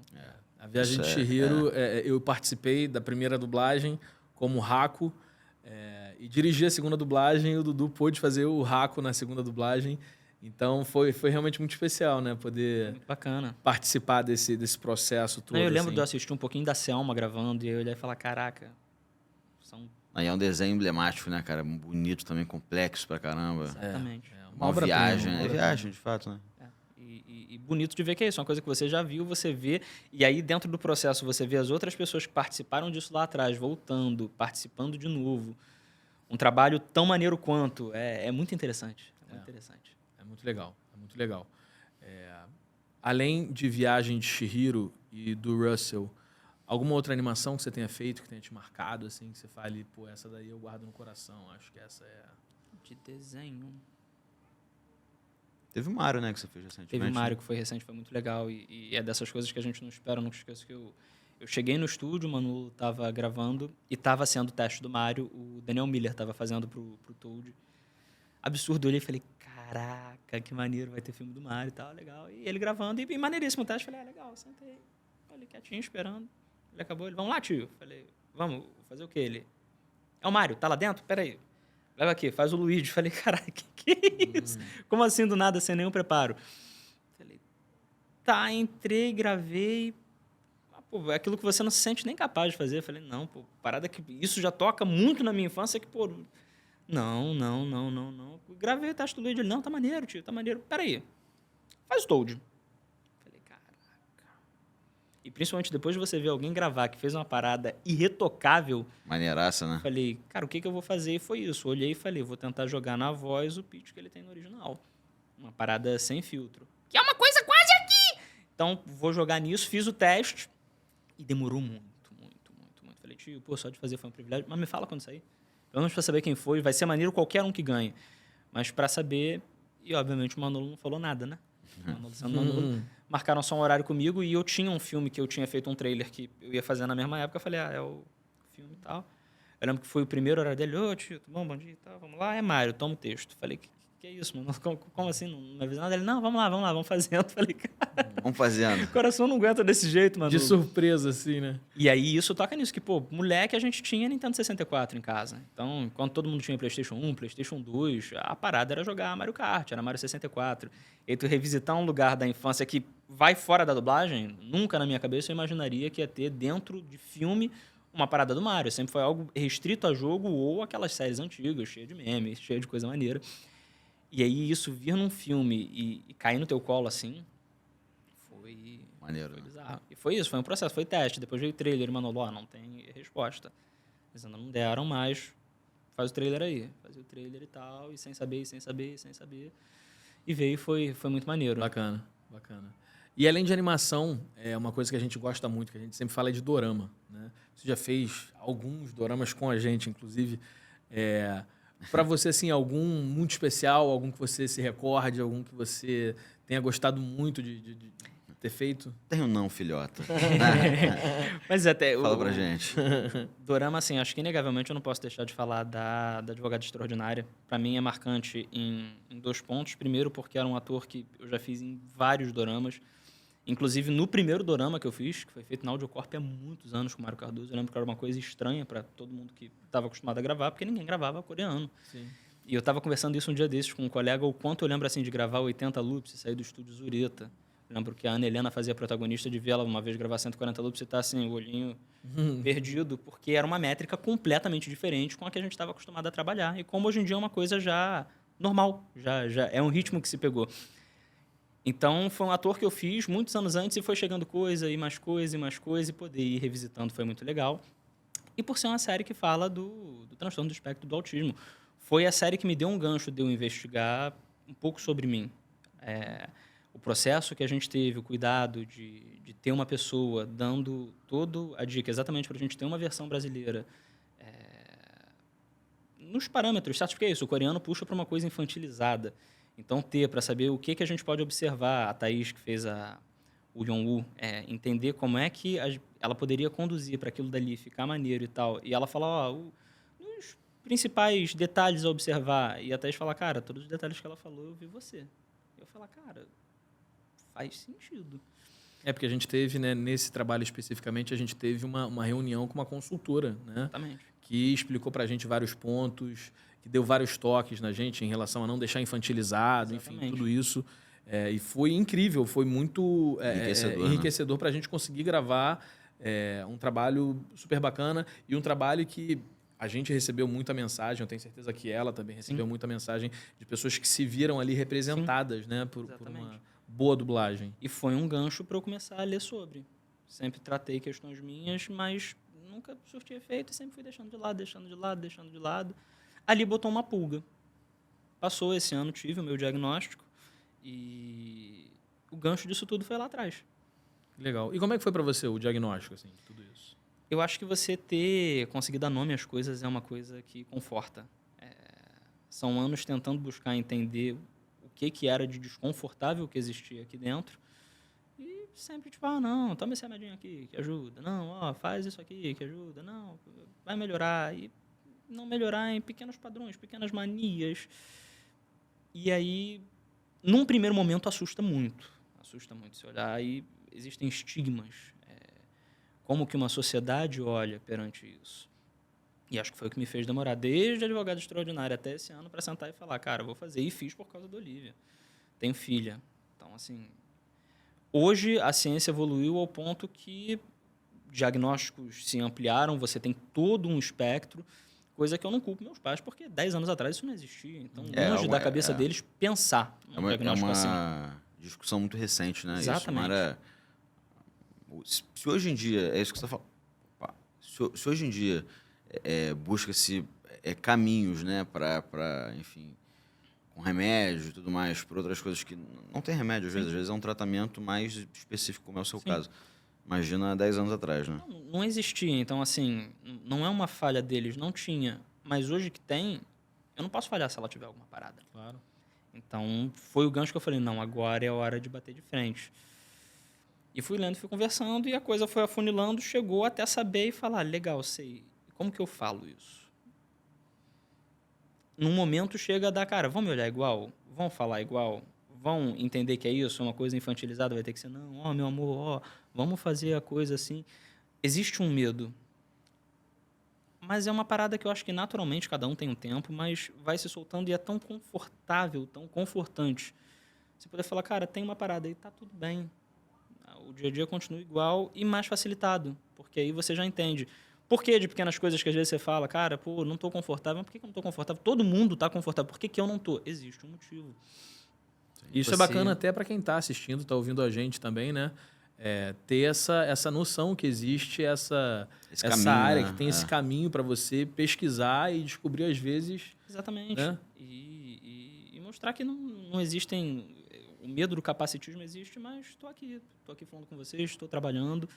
[SPEAKER 1] A Viagem de
[SPEAKER 2] Isso é-
[SPEAKER 1] Chihiro, eu participei da primeira dublagem como Haku e dirigi a segunda dublagem. O Dudu pôde fazer o Haku na segunda dublagem. Então foi realmente muito especial, né? Poder
[SPEAKER 3] Muito bacana.
[SPEAKER 1] participar desse processo todo.
[SPEAKER 3] Não, eu lembro
[SPEAKER 1] assim.
[SPEAKER 3] de eu assistir um pouquinho da Selma gravando, e aí eu olhar e falar, caraca, são...
[SPEAKER 2] Aí é um desenho emblemático, né, cara? Bonito também, complexo pra caramba.
[SPEAKER 3] Exatamente.
[SPEAKER 2] Uma viagem. É viagem, de fato, né?
[SPEAKER 3] E bonito de ver que é isso, uma coisa que você já viu, você vê, e aí dentro do processo você vê as outras pessoas que participaram disso lá atrás, voltando, participando de novo. Um trabalho tão maneiro quanto. É muito interessante. É muito interessante.
[SPEAKER 1] É muito legal, é muito legal. Além de Viagem de Chihiro e do Russell, alguma outra animação que você tenha feito, que tenha te marcado, assim, que você fale, pô, essa daí eu guardo no coração, acho que essa é...
[SPEAKER 3] De desenho.
[SPEAKER 2] Teve o Mario, né, que você fez recentemente.
[SPEAKER 3] Teve o Mario, que foi recente, foi muito legal. E é dessas coisas que a gente não espera, não esqueço que eu cheguei no estúdio, o Manu estava gravando e estava sendo o teste do Mario, o Daniel Miller estava fazendo pro Toad. Absurdo, eu olhei e falei, caraca, que maneiro, vai ter filme do Mario e tal, legal. E ele gravando, e maneiríssimo o teste, falei, legal, sentei, ali quietinho, esperando. Ele acabou, ele, vamos lá, tio. Falei, vamos, fazer o quê? Ele, é o Mario, tá lá dentro? Peraí. Leva aqui, faz o Luigi. Falei, caralho, que é isso? Como assim do nada, sem nenhum preparo? Falei, tá, entrei, gravei. Pô, é aquilo que você não se sente nem capaz de fazer. Falei, não, pô, parada que isso já toca muito na minha infância, que, pô, não. Gravei o teste do Luigi. Ele, não, tá maneiro, tio, tá maneiro. Peraí, faz o Toad. Falei, caraca. E principalmente depois de você ver alguém gravar que fez uma parada irretocável,
[SPEAKER 2] Maneiraça, né?
[SPEAKER 3] falei, cara, o que eu vou fazer? E foi isso. Olhei e falei, vou tentar jogar na voz o pitch que ele tem no original. Uma parada sem filtro. Que é uma coisa quase aqui! Então, vou jogar nisso, fiz o teste e demorou muito. Falei, tio, pô, só de fazer foi um privilégio. Mas me fala quando sair. Pelo menos pra saber quem foi. Vai ser maneiro qualquer um que ganhe. Mas pra saber, E, obviamente, o Manolo não falou nada, né? O Manolo marcaram só um horário comigo e eu tinha um filme que eu tinha feito um trailer que eu ia fazer na mesma época. Eu falei, é o filme e tal. Eu lembro que foi o primeiro horário dele. Ô, tio, tudo bom dia e tal. Vamos lá, é Mário, toma o texto. Falei, que é isso, mano? Como assim? Não me avisou nada? Ele, não, vamos lá, vamos fazendo. Falei, cara...
[SPEAKER 2] Vamos fazendo.
[SPEAKER 3] O coração não aguenta desse jeito, mano.
[SPEAKER 1] De surpresa, assim, né?
[SPEAKER 3] E aí isso toca nisso, que, pô, moleque, a gente tinha Nintendo 64 em casa. Então, enquanto todo mundo tinha PlayStation 1, PlayStation 2, a parada era jogar Mario Kart, era Mario 64. E aí tu revisitar um lugar da infância que vai fora da dublagem, nunca na minha cabeça eu imaginaria que ia ter dentro de filme uma parada do Mario. Sempre foi algo restrito a jogo ou aquelas séries antigas, cheia de memes, cheia de coisa maneira. E aí isso vir num filme e cair no teu colo assim, foi...
[SPEAKER 2] Maneiro.
[SPEAKER 3] Foi bizarro. E foi isso, foi um processo, foi teste. Depois veio o trailer, Manolo, não tem resposta. Eles ainda não deram, mas faz o trailer aí. Fazia o trailer e tal, e sem saber. E veio e foi muito maneiro.
[SPEAKER 1] Bacana. E além de animação, é uma coisa que a gente gosta muito, que a gente sempre fala é de dorama, né? Você já fez alguns doramas com a gente, inclusive. Para você, assim, algum muito especial, algum que você se recorde, algum que você tenha gostado muito de ter feito?
[SPEAKER 2] Tenho não, filhota.
[SPEAKER 3] Mas até...
[SPEAKER 2] Fala pra gente.
[SPEAKER 3] Dorama, assim, acho que inegavelmente eu não posso deixar de falar da Advogada Extraordinária. Para mim é marcante em 2 pontos. Primeiro, porque era um ator que eu já fiz em vários doramas. Inclusive, no primeiro dorama que eu fiz, que foi feito na Audiocorp há muitos anos com o Mário Cardoso, eu lembro que era uma coisa estranha para todo mundo que estava acostumado a gravar, porque ninguém gravava coreano.
[SPEAKER 1] Sim.
[SPEAKER 3] E eu estava conversando isso um dia desses com um colega, o quanto eu lembro assim de gravar 80 loops e sair do estúdio Zureta. Eu lembro que a Ana Helena fazia a protagonista, de ver ela uma vez gravar 140 loops e estar assim, o olhinho perdido, porque era uma métrica completamente diferente com a que a gente estava acostumado a trabalhar. E como hoje em dia é uma coisa já normal, já é um ritmo que se pegou. Então, foi um ator que eu fiz muitos anos antes e foi chegando coisa, e mais coisa, e poder ir revisitando foi muito legal. E por ser uma série que fala do transtorno do espectro do autismo. Foi a série que me deu um gancho de eu investigar um pouco sobre mim. O processo que a gente teve, o cuidado de ter uma pessoa dando toda a dica exatamente para a gente ter uma versão brasileira nos parâmetros, certo? Porque é isso, o coreano puxa para uma coisa infantilizada. Então, para saber o que a gente pode observar, a Thaís, que fez o Yong-woo, entender como é que ela poderia conduzir para aquilo dali, ficar maneiro e tal. E ela fala, os principais detalhes a observar. E a Thaís fala, cara, todos os detalhes que ela falou, eu vi você. Eu falo, cara, faz sentido.
[SPEAKER 1] Porque a gente teve, né, nesse trabalho especificamente, a gente teve uma reunião com uma consultora, né?
[SPEAKER 3] Exatamente.
[SPEAKER 1] Que explicou para a gente vários pontos, que deu vários toques na gente em relação a não deixar infantilizado,
[SPEAKER 3] Exatamente.
[SPEAKER 1] enfim, tudo isso. E foi incrível, foi muito enriquecedor para a gente conseguir gravar um trabalho super bacana e um trabalho que a gente recebeu muita mensagem, eu tenho certeza que ela também recebeu muita mensagem de pessoas que se viram ali representadas, né, por uma boa dublagem.
[SPEAKER 3] E foi um gancho para eu começar a ler sobre. Sempre tratei questões minhas, mas nunca surti efeito e sempre fui deixando de lado. Ali botou uma pulga. Passou esse ano, tive o meu diagnóstico e o gancho disso tudo foi lá atrás.
[SPEAKER 1] Legal. E como é que foi para você o diagnóstico, assim, de tudo isso?
[SPEAKER 3] Eu acho que você conseguir dar nome às coisas é uma coisa que conforta. São anos tentando buscar entender o que era de desconfortável que existia aqui dentro e sempre tipo, não, toma esse remedinho aqui que ajuda. Não, faz isso aqui que ajuda. Não, vai melhorar. E não melhorar em pequenos padrões, pequenas manias. E aí, num primeiro momento, assusta muito se olhar. E existem estigmas. Como que uma sociedade olha perante isso. E acho que foi o que me fez demorar desde Advogada Extraordinária até esse ano para sentar e falar, cara, vou fazer. E fiz por causa da Olivia. Tenho filha. Então, assim, hoje a ciência evoluiu ao ponto que diagnósticos se ampliaram, você tem todo um espectro, coisa que eu não culpo meus pais, porque 10 anos atrás isso não existia. Então, longe da cabeça deles pensar num diagnóstico assim.
[SPEAKER 2] É uma discussão muito recente, né?
[SPEAKER 3] Exatamente.
[SPEAKER 2] Se hoje em dia, é isso que você está falando, se hoje em dia busca-se caminhos, né, para, enfim, com remédio e tudo mais, por outras coisas que não tem remédio, às vezes é um tratamento mais específico, como é o seu caso. Imagina 10 anos atrás, né?
[SPEAKER 3] Não existia, então, assim, não é uma falha deles, não tinha. Mas hoje que tem, eu não posso falhar se ela tiver alguma parada.
[SPEAKER 1] Claro.
[SPEAKER 3] Então, foi o gancho que eu falei, não, agora é a hora de bater de frente. E fui lendo, fui conversando, e a coisa foi afunilando, chegou até saber e falar, legal, sei, como que eu falo isso? Num momento chega a dar, cara, vão me olhar igual? Vão falar igual? Vão entender que é isso? Uma coisa infantilizada vai ter que ser, não, ó, meu amor, ó, vamos fazer a coisa assim. Existe um medo. Mas é uma parada que eu acho que naturalmente cada um tem um tempo, mas vai se soltando e é tão confortável, tão confortante. Você poder falar, cara, tem uma parada aí, tá tudo bem. O dia a dia continua igual e mais facilitado, porque aí você já entende. Por que de pequenas coisas que às vezes você fala, cara, pô, não tô confortável, mas por que eu não tô confortável? Todo mundo tá confortável, por que que eu não tô? Existe um motivo.
[SPEAKER 1] Isso é bacana até para quem está assistindo, está ouvindo a gente também, né? Ter essa noção que existe essa
[SPEAKER 2] caminho,
[SPEAKER 1] área,
[SPEAKER 2] né?
[SPEAKER 1] que tem esse caminho para você pesquisar e descobrir, às vezes...
[SPEAKER 3] Exatamente.
[SPEAKER 1] Né?
[SPEAKER 3] E mostrar que não existem... O medo do capacitismo existe, mas estou aqui falando com vocês, estou trabalhando.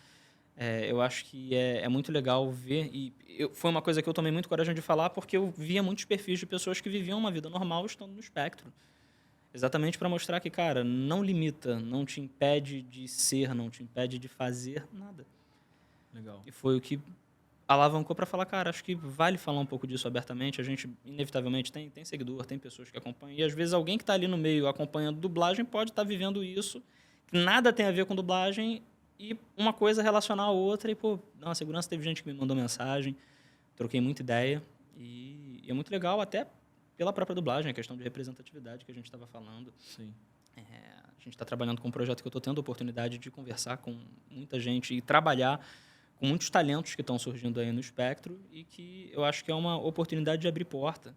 [SPEAKER 3] Eu acho que é muito legal ver, e foi uma coisa que eu tomei muito coragem de falar, porque eu via muitos perfis de pessoas que viviam uma vida normal estando no espectro. Exatamente para mostrar que, cara, não limita, não te impede de ser, não te impede de fazer nada.
[SPEAKER 1] Legal.
[SPEAKER 3] E foi o que alavancou para falar, cara, acho que vale falar um pouco disso abertamente. A gente, inevitavelmente, tem seguidor, tem pessoas que acompanham. E, às vezes, alguém que está ali no meio acompanhando dublagem pode estar vivendo isso, que nada tem a ver com dublagem, e uma coisa relacionar a outra. E, pô, na segurança teve gente que me mandou mensagem, troquei muita ideia. E é muito legal, até pela própria dublagem, a questão de representatividade que a gente estava falando.
[SPEAKER 1] Sim.
[SPEAKER 3] A gente está trabalhando com um projeto que eu estou tendo a oportunidade de conversar com muita gente e trabalhar com muitos talentos que estão surgindo aí no espectro e que eu acho que é uma oportunidade de abrir porta,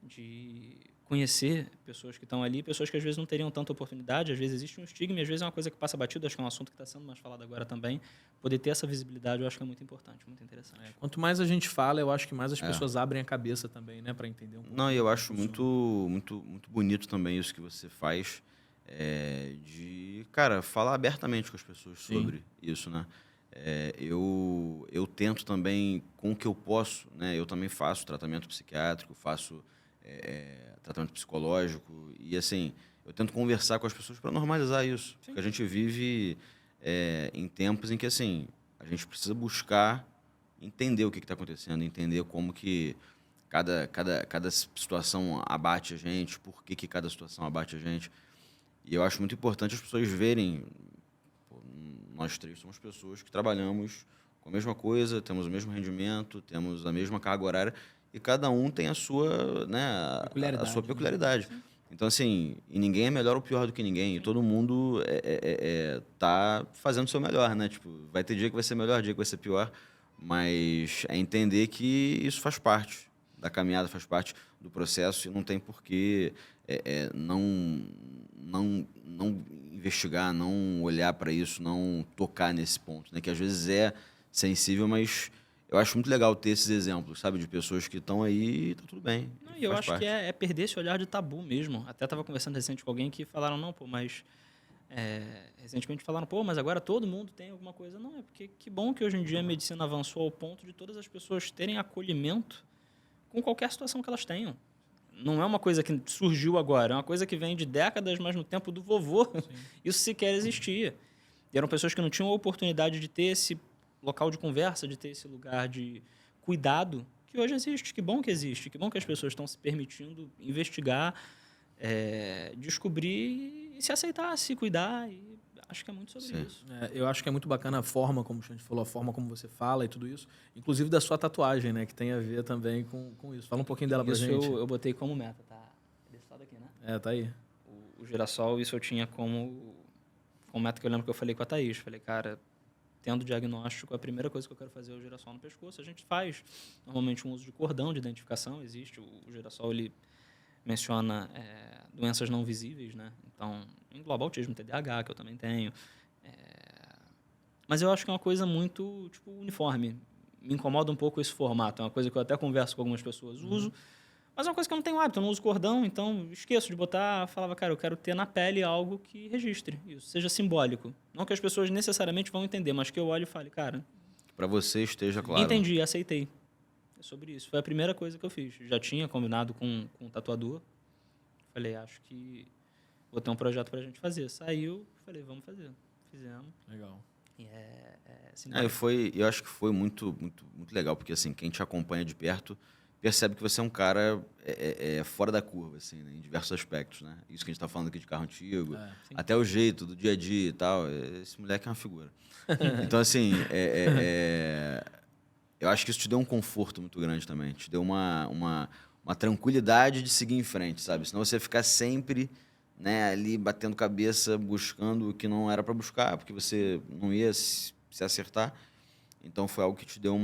[SPEAKER 3] de conhecer pessoas que estão ali, pessoas que às vezes não teriam tanta oportunidade, às vezes existe um estigma e às vezes é uma coisa que passa batido, acho que é um assunto que está sendo mais falado agora também. Poder ter essa visibilidade eu acho que é muito importante, muito interessante.
[SPEAKER 1] Quanto mais a gente fala, eu acho que mais as pessoas abrem a cabeça também, né, para entender um pouco.
[SPEAKER 2] Não, e eu acho muito bonito também isso que você faz, de, cara, falar abertamente com as pessoas sobre isso, né? Eu tento também, com o que eu posso, né? Eu também faço tratamento psiquiátrico, faço tratamento psicológico e, assim, eu tento conversar com as pessoas para normalizar isso. Sim. Porque a gente vive em tempos em que, assim, a gente precisa buscar entender o que está acontecendo, entender como que cada situação abate a gente, por que cada situação abate a gente. E eu acho muito importante as pessoas verem, nós três somos pessoas que trabalhamos com a mesma coisa, temos o mesmo rendimento, temos a mesma carga horária, e cada um tem a sua, né, a sua peculiaridade. Né? Então, assim, e ninguém é melhor ou pior do que ninguém, e todo mundo tá fazendo o seu melhor, né? Tipo, vai ter dia que vai ser melhor, dia que vai ser pior, mas é entender que isso faz parte da caminhada, faz parte do processo, e não tem por que não investigar, não olhar para isso, não tocar nesse ponto, né? Que às vezes é sensível, mas eu acho muito legal ter esses exemplos, sabe? De pessoas que estão aí e tá tudo bem.
[SPEAKER 3] Não, e eu acho que é perder esse olhar de tabu mesmo. Até estava conversando recente com alguém que falaram, não, pô, mas... recentemente falaram, pô, mas agora todo mundo tem alguma coisa. Não, é porque que bom que hoje em dia a medicina avançou ao ponto de todas as pessoas terem acolhimento com qualquer situação que elas tenham. Não é uma coisa que surgiu agora, é uma coisa que vem de décadas, mas no tempo do vovô isso sequer existia. E eram pessoas que não tinham a oportunidade de ter esse local de conversa, de ter esse lugar de cuidado, que hoje existe. Que bom que existe, que bom que as pessoas estão se permitindo investigar, descobrir e se aceitar, se cuidar. E acho que é muito sobre isso.
[SPEAKER 1] Eu acho que é muito bacana a forma, como a gente falou, a forma como você fala e tudo isso. Inclusive da sua tatuagem, né? Que tem a ver também com isso. Fala um pouquinho dela pra gente.
[SPEAKER 3] Isso eu botei como meta, tá? Desse lado aqui, né?
[SPEAKER 1] Tá aí.
[SPEAKER 3] O girassol, isso eu tinha como meta, que eu lembro que eu falei com a Thaís. Falei, cara, tendo diagnóstico, a primeira coisa que eu quero fazer é o girassol no pescoço. A gente faz normalmente um uso de cordão de identificação. Existe. O girassol, ele menciona doenças não visíveis, né? Então, engloba autismo, TDAH, que eu também tenho. Mas eu acho que é uma coisa muito, tipo, uniforme. Me incomoda um pouco esse formato. É uma coisa que eu até converso com algumas pessoas, uso. Mas é uma coisa que eu não tenho hábito, eu não uso cordão, então esqueço de botar. Falava, cara, eu quero ter na pele algo que registre isso, seja simbólico. Não que as pessoas necessariamente vão entender, mas que eu olhe e fale, cara...
[SPEAKER 2] Para você esteja claro.
[SPEAKER 3] Entendi, aceitei. É sobre isso. Foi a primeira coisa que eu fiz. Já tinha combinado com um tatuador. Falei, acho que vou ter um projeto pra gente fazer. Saiu, falei, vamos fazer. Fizemos.
[SPEAKER 1] Legal.
[SPEAKER 3] E assim,
[SPEAKER 2] Eu acho que foi muito, muito, muito legal, porque assim, quem te acompanha de perto percebe que você é um cara fora da curva, assim, né, em diversos aspectos, né? Isso que a gente está falando aqui de carro antigo,
[SPEAKER 3] sim.
[SPEAKER 2] até o jeito do dia a dia e tal. Esse moleque é uma figura. Então, assim, eu acho que isso te deu um conforto muito grande também. Te deu uma tranquilidade de seguir em frente, sabe? Senão você ficar sempre, né, ali batendo cabeça, buscando o que não era para buscar, porque você não ia se acertar. Então foi algo que te deu um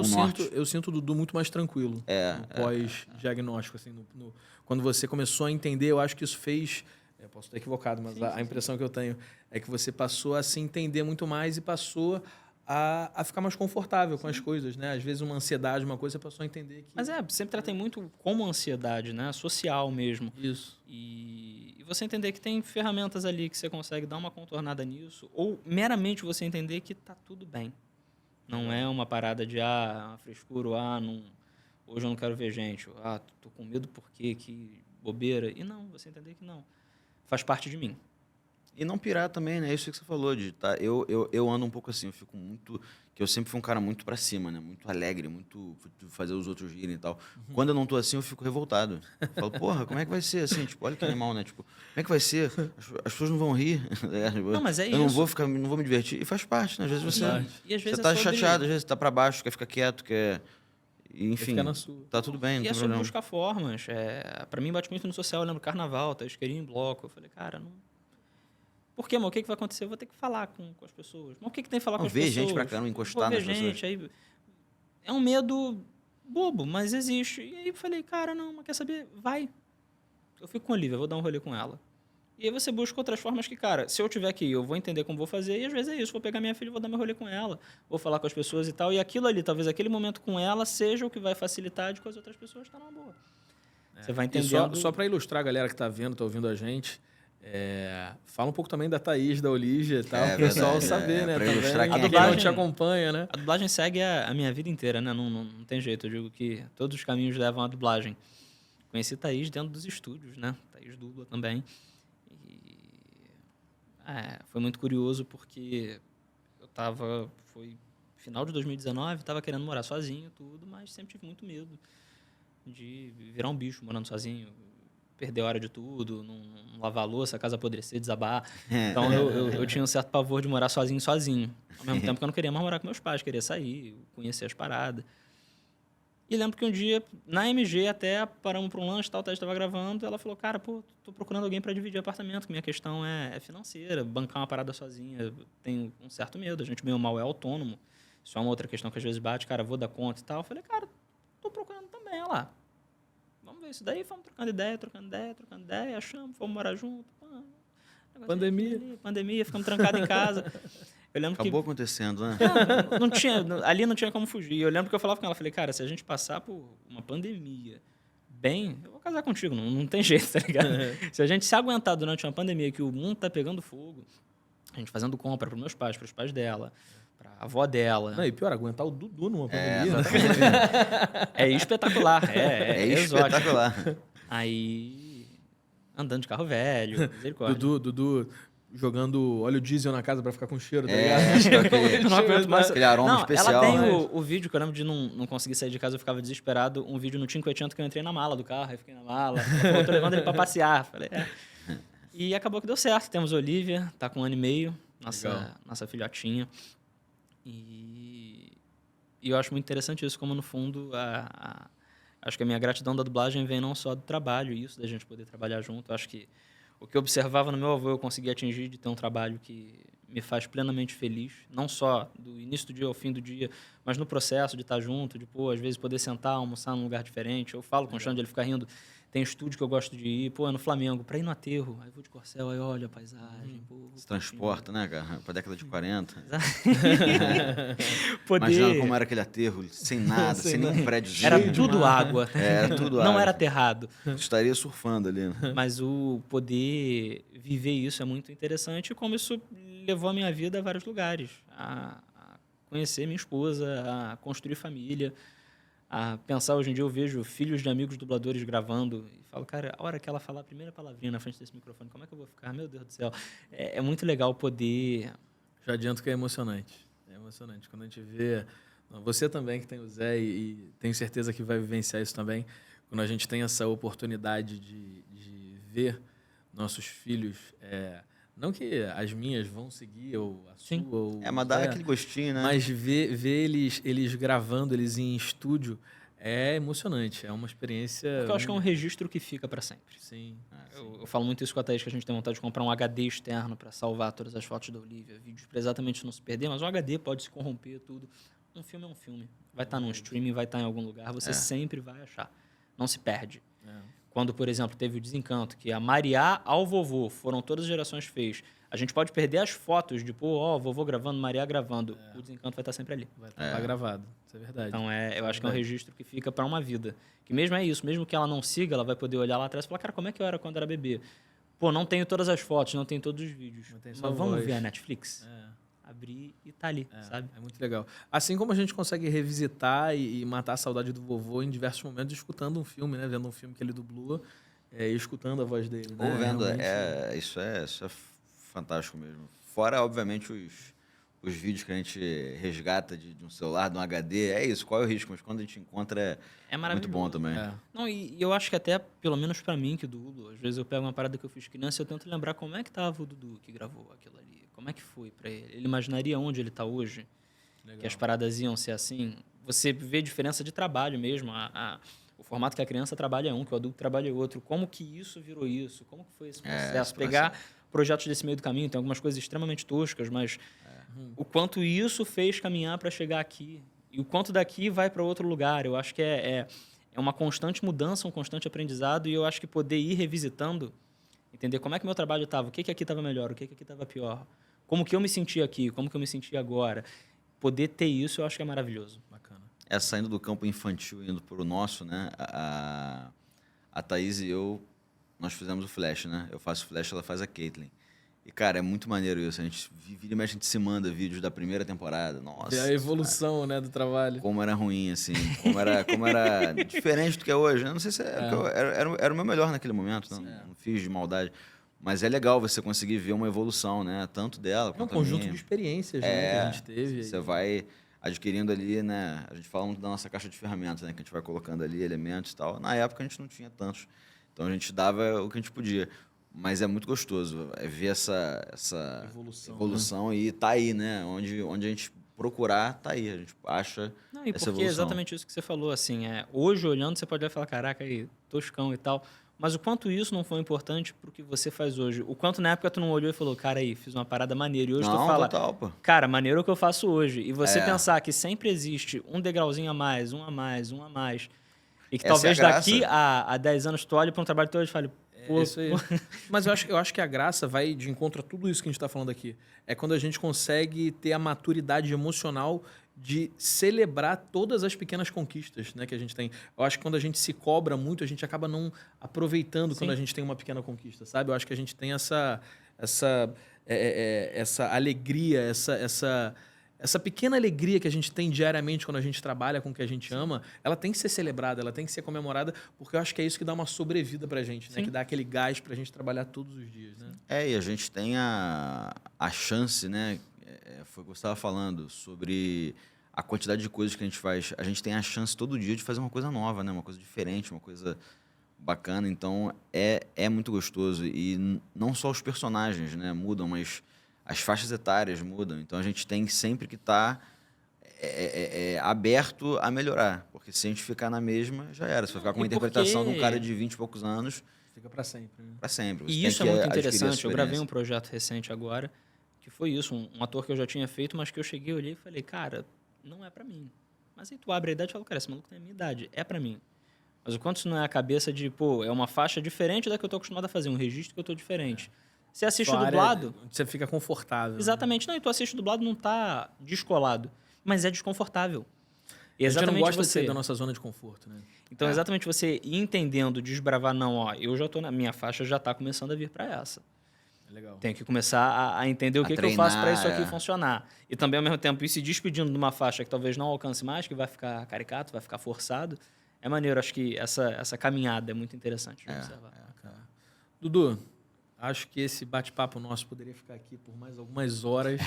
[SPEAKER 2] norte.
[SPEAKER 1] Eu sinto o Dudu muito mais tranquilo no pós-diagnóstico. Assim, quando você começou a entender, eu acho que isso fez... Eu posso estar equivocado, mas a impressão que eu tenho é que você passou a se entender muito mais e passou a ficar mais confortável com as coisas, né? Às vezes uma ansiedade, uma coisa, você passou a entender que...
[SPEAKER 3] Mas sempre tratei muito como ansiedade, né? Social mesmo.
[SPEAKER 1] Isso.
[SPEAKER 3] E você entender que tem ferramentas ali que você consegue dar uma contornada nisso, ou meramente você entender que tá tudo bem. Não é uma parada de, uma frescura, hoje eu não quero ver gente, tô com medo por quê, que bobeira. E não, você entender que não. Faz parte de mim.
[SPEAKER 2] E não pirar também, né? Isso que você falou, eu ando um pouco assim, eu fico muito... Que eu sempre fui um cara muito pra cima, né? Muito alegre, muito de fazer os outros rirem e tal. Quando eu não tô assim, eu fico revoltado. Eu falo, porra, como é que vai ser assim? Tipo, olha que animal, né? Tipo, como é que vai ser? As pessoas não vão rir.
[SPEAKER 3] Não, mas
[SPEAKER 2] eu não vou não vou me divertir. E faz parte, né? Às vezes você tá chateado, às vezes você tá pra baixo, quer ficar quieto, enfim,
[SPEAKER 1] ficar na sua.
[SPEAKER 2] tá tudo bem, não
[SPEAKER 3] e
[SPEAKER 2] tem
[SPEAKER 3] é sobre
[SPEAKER 2] problema.
[SPEAKER 3] buscar formas. Pra mim, bate muito no social, eu lembro carnaval, tá isqueirinho em bloco. Eu falei, cara, não... Por quê, mano? O que vai acontecer? Eu vou ter que falar com as pessoas. Mas o que tem que falar com as pessoas?
[SPEAKER 2] Ver gente pra cá, não encostar nas pessoas.
[SPEAKER 3] Gente, aí... É um medo bobo, mas existe. E aí eu falei, cara, não, mas quer saber? Vai. Eu fico com a Olivia, vou dar um rolê com ela. E aí você busca outras formas que, cara, se eu tiver aqui, eu vou entender como vou fazer, e às vezes é isso, vou pegar minha filha e vou dar meu rolê com ela, vou falar com as pessoas e tal, e aquilo ali, talvez aquele momento com ela seja o que vai facilitar de com as outras pessoas tá numa boa. Você vai
[SPEAKER 1] E
[SPEAKER 3] entendendo...
[SPEAKER 1] só para ilustrar a galera que tá vendo, tá ouvindo a gente, fala um pouco também da Thaís, da Olívia e tal, o pessoal saber, né?
[SPEAKER 2] Pra
[SPEAKER 1] Também,
[SPEAKER 2] ilustrar
[SPEAKER 1] quem
[SPEAKER 2] quem
[SPEAKER 1] não te acompanha, né?
[SPEAKER 3] A dublagem segue a minha vida inteira, né? Não tem jeito. Eu digo que todos os caminhos levam à dublagem. Conheci Thaís dentro dos estúdios, né? Thaís dubla também. E foi muito curioso porque foi final de 2019, estava querendo morar sozinho, tudo, mas sempre tive muito medo de virar um bicho morando sozinho, perder a hora de tudo, não lavar a louça, a casa apodrecer, desabar. Então eu tinha um certo pavor de morar sozinho. Ao mesmo tempo que eu não queria mais morar com meus pais, queria sair, conhecer as paradas. E lembro que um dia, na MG, até paramos para um lanche, tal, a Thaís estava gravando, ela falou, cara, pô, tô procurando alguém para dividir apartamento, que minha questão é financeira, bancar uma parada sozinha, eu tenho um certo medo, a gente meio mal é autônomo, isso é uma outra questão que às vezes bate, cara, vou dar conta e tal. Eu falei, cara, tô procurando também, olha lá. Vamos ver isso daí, fomos trocando ideia, achamos, fomos morar junto. Pandemia, ficamos trancados em casa. Eu lembro
[SPEAKER 2] Acabou acontecendo, né?
[SPEAKER 3] Ali não tinha como fugir. Eu lembro que eu falava com ela, falei, cara, se a gente passar por uma pandemia bem, eu vou casar contigo, não tem jeito, tá ligado? Se a gente se aguentar durante uma pandemia que o mundo tá pegando fogo, a gente fazendo compra pros meus pais, pros pais dela, pra avó dela.
[SPEAKER 1] Não, e pior, aguentar o Dudu numa pandemia.
[SPEAKER 3] É espetacular, é
[SPEAKER 2] espetacular.
[SPEAKER 3] Exótico. Aí, andando de carro velho, misericórdia.
[SPEAKER 1] Dudu jogando óleo diesel na casa pra ficar com cheiro, tá
[SPEAKER 2] ligado?
[SPEAKER 3] Eu não aguento mais.
[SPEAKER 2] Aquele aroma especial.
[SPEAKER 3] Ela tem o vídeo que eu lembro de não conseguir sair de casa, eu ficava desesperado. Um vídeo no 500 que eu entrei na mala do carro, aí fiquei na mala. Ela tô levando ele pra passear. Falei, E acabou que deu certo. Temos Olivia, tá com 1 ano e meio, nossa filhotinha. E eu acho muito interessante isso, como no fundo, acho que a minha gratidão da dublagem vem não só do trabalho, isso, da gente poder trabalhar junto. Eu acho que o que eu observava no meu avô, eu consegui atingir de ter um trabalho que me faz plenamente feliz, não só do início do dia ao fim do dia, mas no processo de estar junto, de, às vezes poder sentar, almoçar num lugar diferente. Eu falo com o Xande, ele fica rindo. Tem estúdio que eu gosto de ir, é no Flamengo, pra ir no aterro. Aí vou de Corcel, aí olha a paisagem.
[SPEAKER 2] Se transporta, né, cara? Pra década de 40.
[SPEAKER 3] Poder...
[SPEAKER 2] Imaginando como era aquele aterro, sem nada, sem nenhum prédio.
[SPEAKER 3] Era tudo água.
[SPEAKER 2] Era tudo água.
[SPEAKER 3] Não era aterrado.
[SPEAKER 2] Estaria surfando ali. Né?
[SPEAKER 3] Mas o poder viver isso é muito interessante, como isso levou a minha vida a vários lugares. A conhecer minha esposa, a construir família, a pensar. Hoje em dia eu vejo filhos de amigos dubladores gravando e falo, cara, a hora que ela falar a primeira palavrinha na frente desse microfone, como é que eu vou ficar? Meu Deus do céu. É muito legal poder...
[SPEAKER 1] Já adianto que é emocionante. É emocionante. Quando a gente vê... Você também, que tem o Zé, e tenho certeza que vai vivenciar isso também, quando a gente tem essa oportunidade de ver nossos filhos... não que as minhas vão seguir, ou a sua,
[SPEAKER 3] Sim.
[SPEAKER 1] ou
[SPEAKER 2] Mas dá aquele gostinho, né?
[SPEAKER 1] mas ver eles gravando, eles em estúdio, é emocionante. É uma experiência...
[SPEAKER 3] Porque eu acho que é um registro que fica para sempre.
[SPEAKER 1] Sim.
[SPEAKER 3] Eu falo muito isso com a Thaís, que a gente tem vontade de comprar um HD externo para salvar todas as fotos da Olivia, vídeos, para exatamente não se perder, mas um HD pode se corromper, tudo. Um filme é um filme. Vai estar num streaming, vai estar em algum lugar, você sempre vai achar. Não se perde. Quando, por exemplo, teve o Desencanto, que a Mariá ao vovô, foram todas as gerações fez. A gente pode perder as fotos de, vovô gravando, Mariá gravando. O Desencanto vai estar sempre ali.
[SPEAKER 1] Vai estar gravado. Isso é verdade.
[SPEAKER 3] Então, eu acho que é um registro que fica para uma vida. Que mesmo é isso, mesmo que ela não siga, ela vai poder olhar lá atrás e falar, cara, como é que eu era quando era bebê? Pô, não tenho todas as fotos, não tenho todos os vídeos. Mas vamos ver a Netflix? Abrir e tá ali, sabe?
[SPEAKER 1] É muito legal. Assim como a gente consegue revisitar e matar a saudade do vovô em diversos momentos escutando um filme, né? Vendo um filme que ele dublou e escutando a voz dele. Né?
[SPEAKER 2] Ou vendo,
[SPEAKER 1] Realmente...
[SPEAKER 2] isso é fantástico mesmo. Fora, obviamente, os vídeos que a gente resgata de um celular, de um HD, é isso, qual é o risco? Mas quando a gente encontra é muito bom também.
[SPEAKER 3] Não, e eu acho que até, pelo menos pra mim, que dublo, às vezes eu pego uma parada que eu fiz criança e eu tento lembrar como é que tava o Dudu que gravou aquilo ali. Como é que foi pra ele? Ele imaginaria onde ele tá hoje? Legal. Que as paradas iam ser assim. Você vê diferença de trabalho mesmo. O formato que a criança trabalha é um, que o adulto trabalha é outro. Como que isso virou isso? Como que foi esse processo? Pegar projetos desse meio do caminho, tem algumas coisas extremamente toscas, mas o quanto isso fez caminhar para chegar aqui e o quanto daqui vai para outro lugar. Eu acho que é uma constante mudança, um constante aprendizado, e eu acho que poder ir revisitando, entender como é que meu trabalho estava, o que aqui estava melhor, o que aqui estava pior, como que eu me senti aqui, como que eu me senti agora. Poder ter isso, eu acho que é maravilhoso.
[SPEAKER 1] Bacana.
[SPEAKER 2] Saindo do campo infantil e indo para o nosso, né? A Thaís e eu, nós fizemos o Flash, né? Eu faço o Flash, ela faz a Caitlyn. E, cara, é muito maneiro isso. A gente vira e mexe, a gente se manda vídeos da primeira temporada. Nossa.
[SPEAKER 1] É a evolução, cara, né, do trabalho.
[SPEAKER 2] Como era ruim, assim. Como era diferente do que é hoje. Eu não sei se era o meu melhor naquele momento. Não fiz de maldade. Mas é legal você conseguir ver uma evolução, né? Tanto dela quanto
[SPEAKER 1] um conjunto de experiências, né, que a gente teve.
[SPEAKER 2] Você vai adquirindo ali, né? A gente fala muito da nossa caixa de ferramentas, né? Que a gente vai colocando ali elementos e tal. Na época a gente não tinha tantos. Então a gente dava o que a gente podia. Mas é muito gostoso ver essa evolução, né? E tá aí, né? Onde a gente procurar, tá aí. A gente acha
[SPEAKER 3] e
[SPEAKER 2] essa
[SPEAKER 3] porque
[SPEAKER 2] evolução.
[SPEAKER 3] É exatamente isso que você falou, assim. Hoje, olhando, você pode olhar e falar, caraca, aí, toscão e tal. Mas o quanto isso não foi importante pro que você faz hoje. O quanto na época tu não olhou e falou, cara, aí, fiz uma parada maneira. E hoje tu fala,
[SPEAKER 2] total, pô.
[SPEAKER 3] Cara, maneiro é o que eu faço hoje. E você pensar que sempre existe um degrauzinho a mais, um a mais, um a mais. E que talvez daqui a 10 anos tu olhe para um trabalho teu e fale, pô,
[SPEAKER 1] isso aí. Mas eu acho que a graça vai de encontro a tudo isso que a gente está falando aqui. É quando a gente consegue ter a maturidade emocional de celebrar todas as pequenas conquistas, né, que a gente tem. Eu acho que quando a gente se cobra muito, a gente acaba não aproveitando quando a gente tem uma pequena conquista, sabe? Eu acho que a gente tem essa alegria, essa pequena alegria que a gente tem diariamente quando a gente trabalha com o que a gente ama, ela tem que ser celebrada, ela tem que ser comemorada, porque eu acho que é isso que dá uma sobrevida pra gente, né? Que dá aquele gás pra gente trabalhar todos os dias, né?
[SPEAKER 2] E a gente tem a chance, né? Foi o que você estava falando, sobre a quantidade de coisas que a gente faz. A gente tem a chance todo dia de fazer uma coisa nova, né? Uma coisa diferente, uma coisa bacana. Então, é muito gostoso. E não só os personagens, né, mudam, mas as faixas etárias mudam. Então, a gente tem sempre que estar aberto a melhorar. Porque se a gente ficar na mesma, já era. Se for ficar com uma interpretação de um cara de 20 e poucos anos...
[SPEAKER 1] Fica para sempre. Né?
[SPEAKER 2] Para sempre.
[SPEAKER 3] E isso é muito interessante. Eu gravei um projeto recente agora, que foi isso. Um ator que eu já tinha feito, mas que eu cheguei, olhei e falei, cara, não é para mim. Mas aí tu abre a idade e fala, cara, esse maluco tem a minha idade. É para mim. Mas o quanto isso não é a cabeça de, é uma faixa diferente da que eu tô acostumado a fazer, um registro que eu tô diferente. Você assiste o dublado...
[SPEAKER 1] Você fica confortável.
[SPEAKER 3] Exatamente. Né? Não, e tu assiste o dublado não tá descolado, mas é desconfortável. E exatamente
[SPEAKER 1] a gente não gosta
[SPEAKER 3] você...
[SPEAKER 1] de sair da nossa zona de conforto, né?
[SPEAKER 3] Então, exatamente você ir entendendo, desbravar, não, eu já tô na minha faixa, já tá começando a vir para essa.
[SPEAKER 1] Legal.
[SPEAKER 3] Tenho que começar a entender o que eu faço para isso aqui
[SPEAKER 2] treinar,
[SPEAKER 3] funcionar. E também, ao mesmo tempo, ir se despedindo de uma faixa que talvez não alcance mais, que vai ficar caricato, vai ficar forçado. É maneiro, acho que essa caminhada é muito interessante de observar.
[SPEAKER 1] Bacana. Dudu, acho que esse bate-papo nosso poderia ficar aqui por mais algumas horas.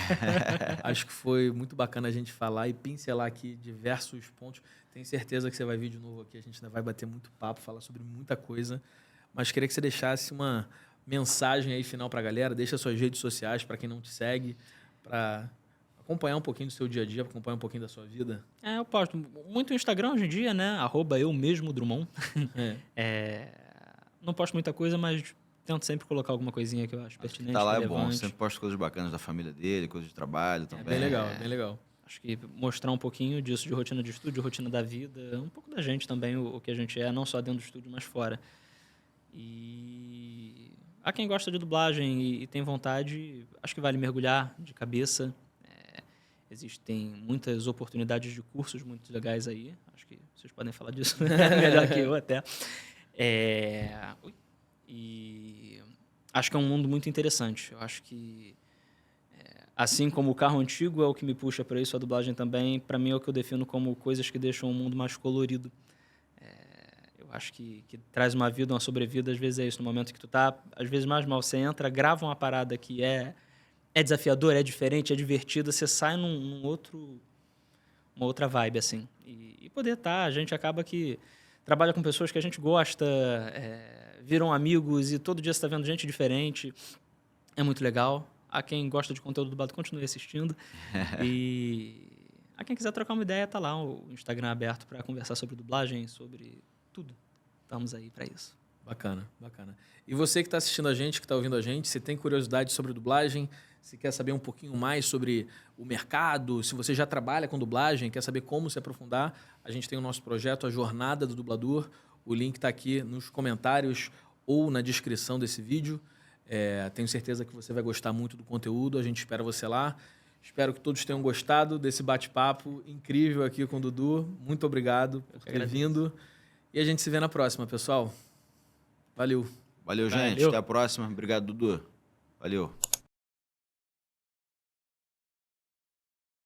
[SPEAKER 1] Acho que foi muito bacana a gente falar e pincelar aqui diversos pontos. Tenho certeza que você vai vir de novo aqui, a gente ainda vai bater muito papo, falar sobre muita coisa. Mas queria que você deixasse uma mensagem aí final para a galera. Deixa suas redes sociais para quem não te segue, para acompanhar um pouquinho do seu dia a dia, para acompanhar um pouquinho da sua vida.
[SPEAKER 3] Eu posto muito no Instagram hoje em dia, né? @eumesmo_Drummond. Não posto muita coisa, mas tento sempre colocar alguma coisinha que eu acho pertinente,
[SPEAKER 2] Tá lá
[SPEAKER 3] relevante.
[SPEAKER 2] é bom, sempre posto coisas bacanas da família dele, coisas de trabalho também.
[SPEAKER 1] Bem legal, bem legal.
[SPEAKER 3] Acho que mostrar um pouquinho disso, de rotina de estúdio, rotina da vida, um pouco da gente também, o que a gente é, não só dentro do estúdio, mas fora. E a quem gosta de dublagem e tem vontade, acho que vale mergulhar de cabeça. Existem muitas oportunidades de cursos muito legais aí. Acho que vocês podem falar disso melhor que eu até. E acho que é um mundo muito interessante. Eu acho que, assim como o carro antigo é o que me puxa para isso, a dublagem também, para mim é o que eu defino como coisas que deixam o mundo mais colorido. Eu acho que traz uma vida, uma sobrevida, às vezes é isso. No momento que tu tá, às vezes mais mal, você entra, grava uma parada que é desafiador, é diferente, é divertida, você sai uma outra vibe, assim. E poder estar, a gente acaba que trabalha com pessoas que a gente gosta, viram amigos e todo dia você está vendo gente diferente. É muito legal. A quem gosta de conteúdo dublado, continue assistindo. E a quem quiser trocar uma ideia, tá lá o Instagram aberto para conversar sobre dublagem, sobre tudo. Estamos aí para isso.
[SPEAKER 1] Bacana, bacana. E você que está assistindo a gente, que está ouvindo a gente, se tem curiosidade sobre dublagem, se quer saber um pouquinho mais sobre o mercado, se você já trabalha com dublagem, quer saber como se aprofundar, a gente tem o nosso projeto, A Jornada do Dublador. O link está aqui nos comentários ou na descrição desse vídeo. Tenho certeza que você vai gostar muito do conteúdo, a gente espera você lá. Espero que todos tenham gostado desse bate-papo incrível aqui com o Dudu. Muito obrigado por ter vindo. E a gente se vê na próxima, pessoal. Valeu.
[SPEAKER 2] Valeu, gente. Até a próxima. Obrigado, Dudu. Valeu.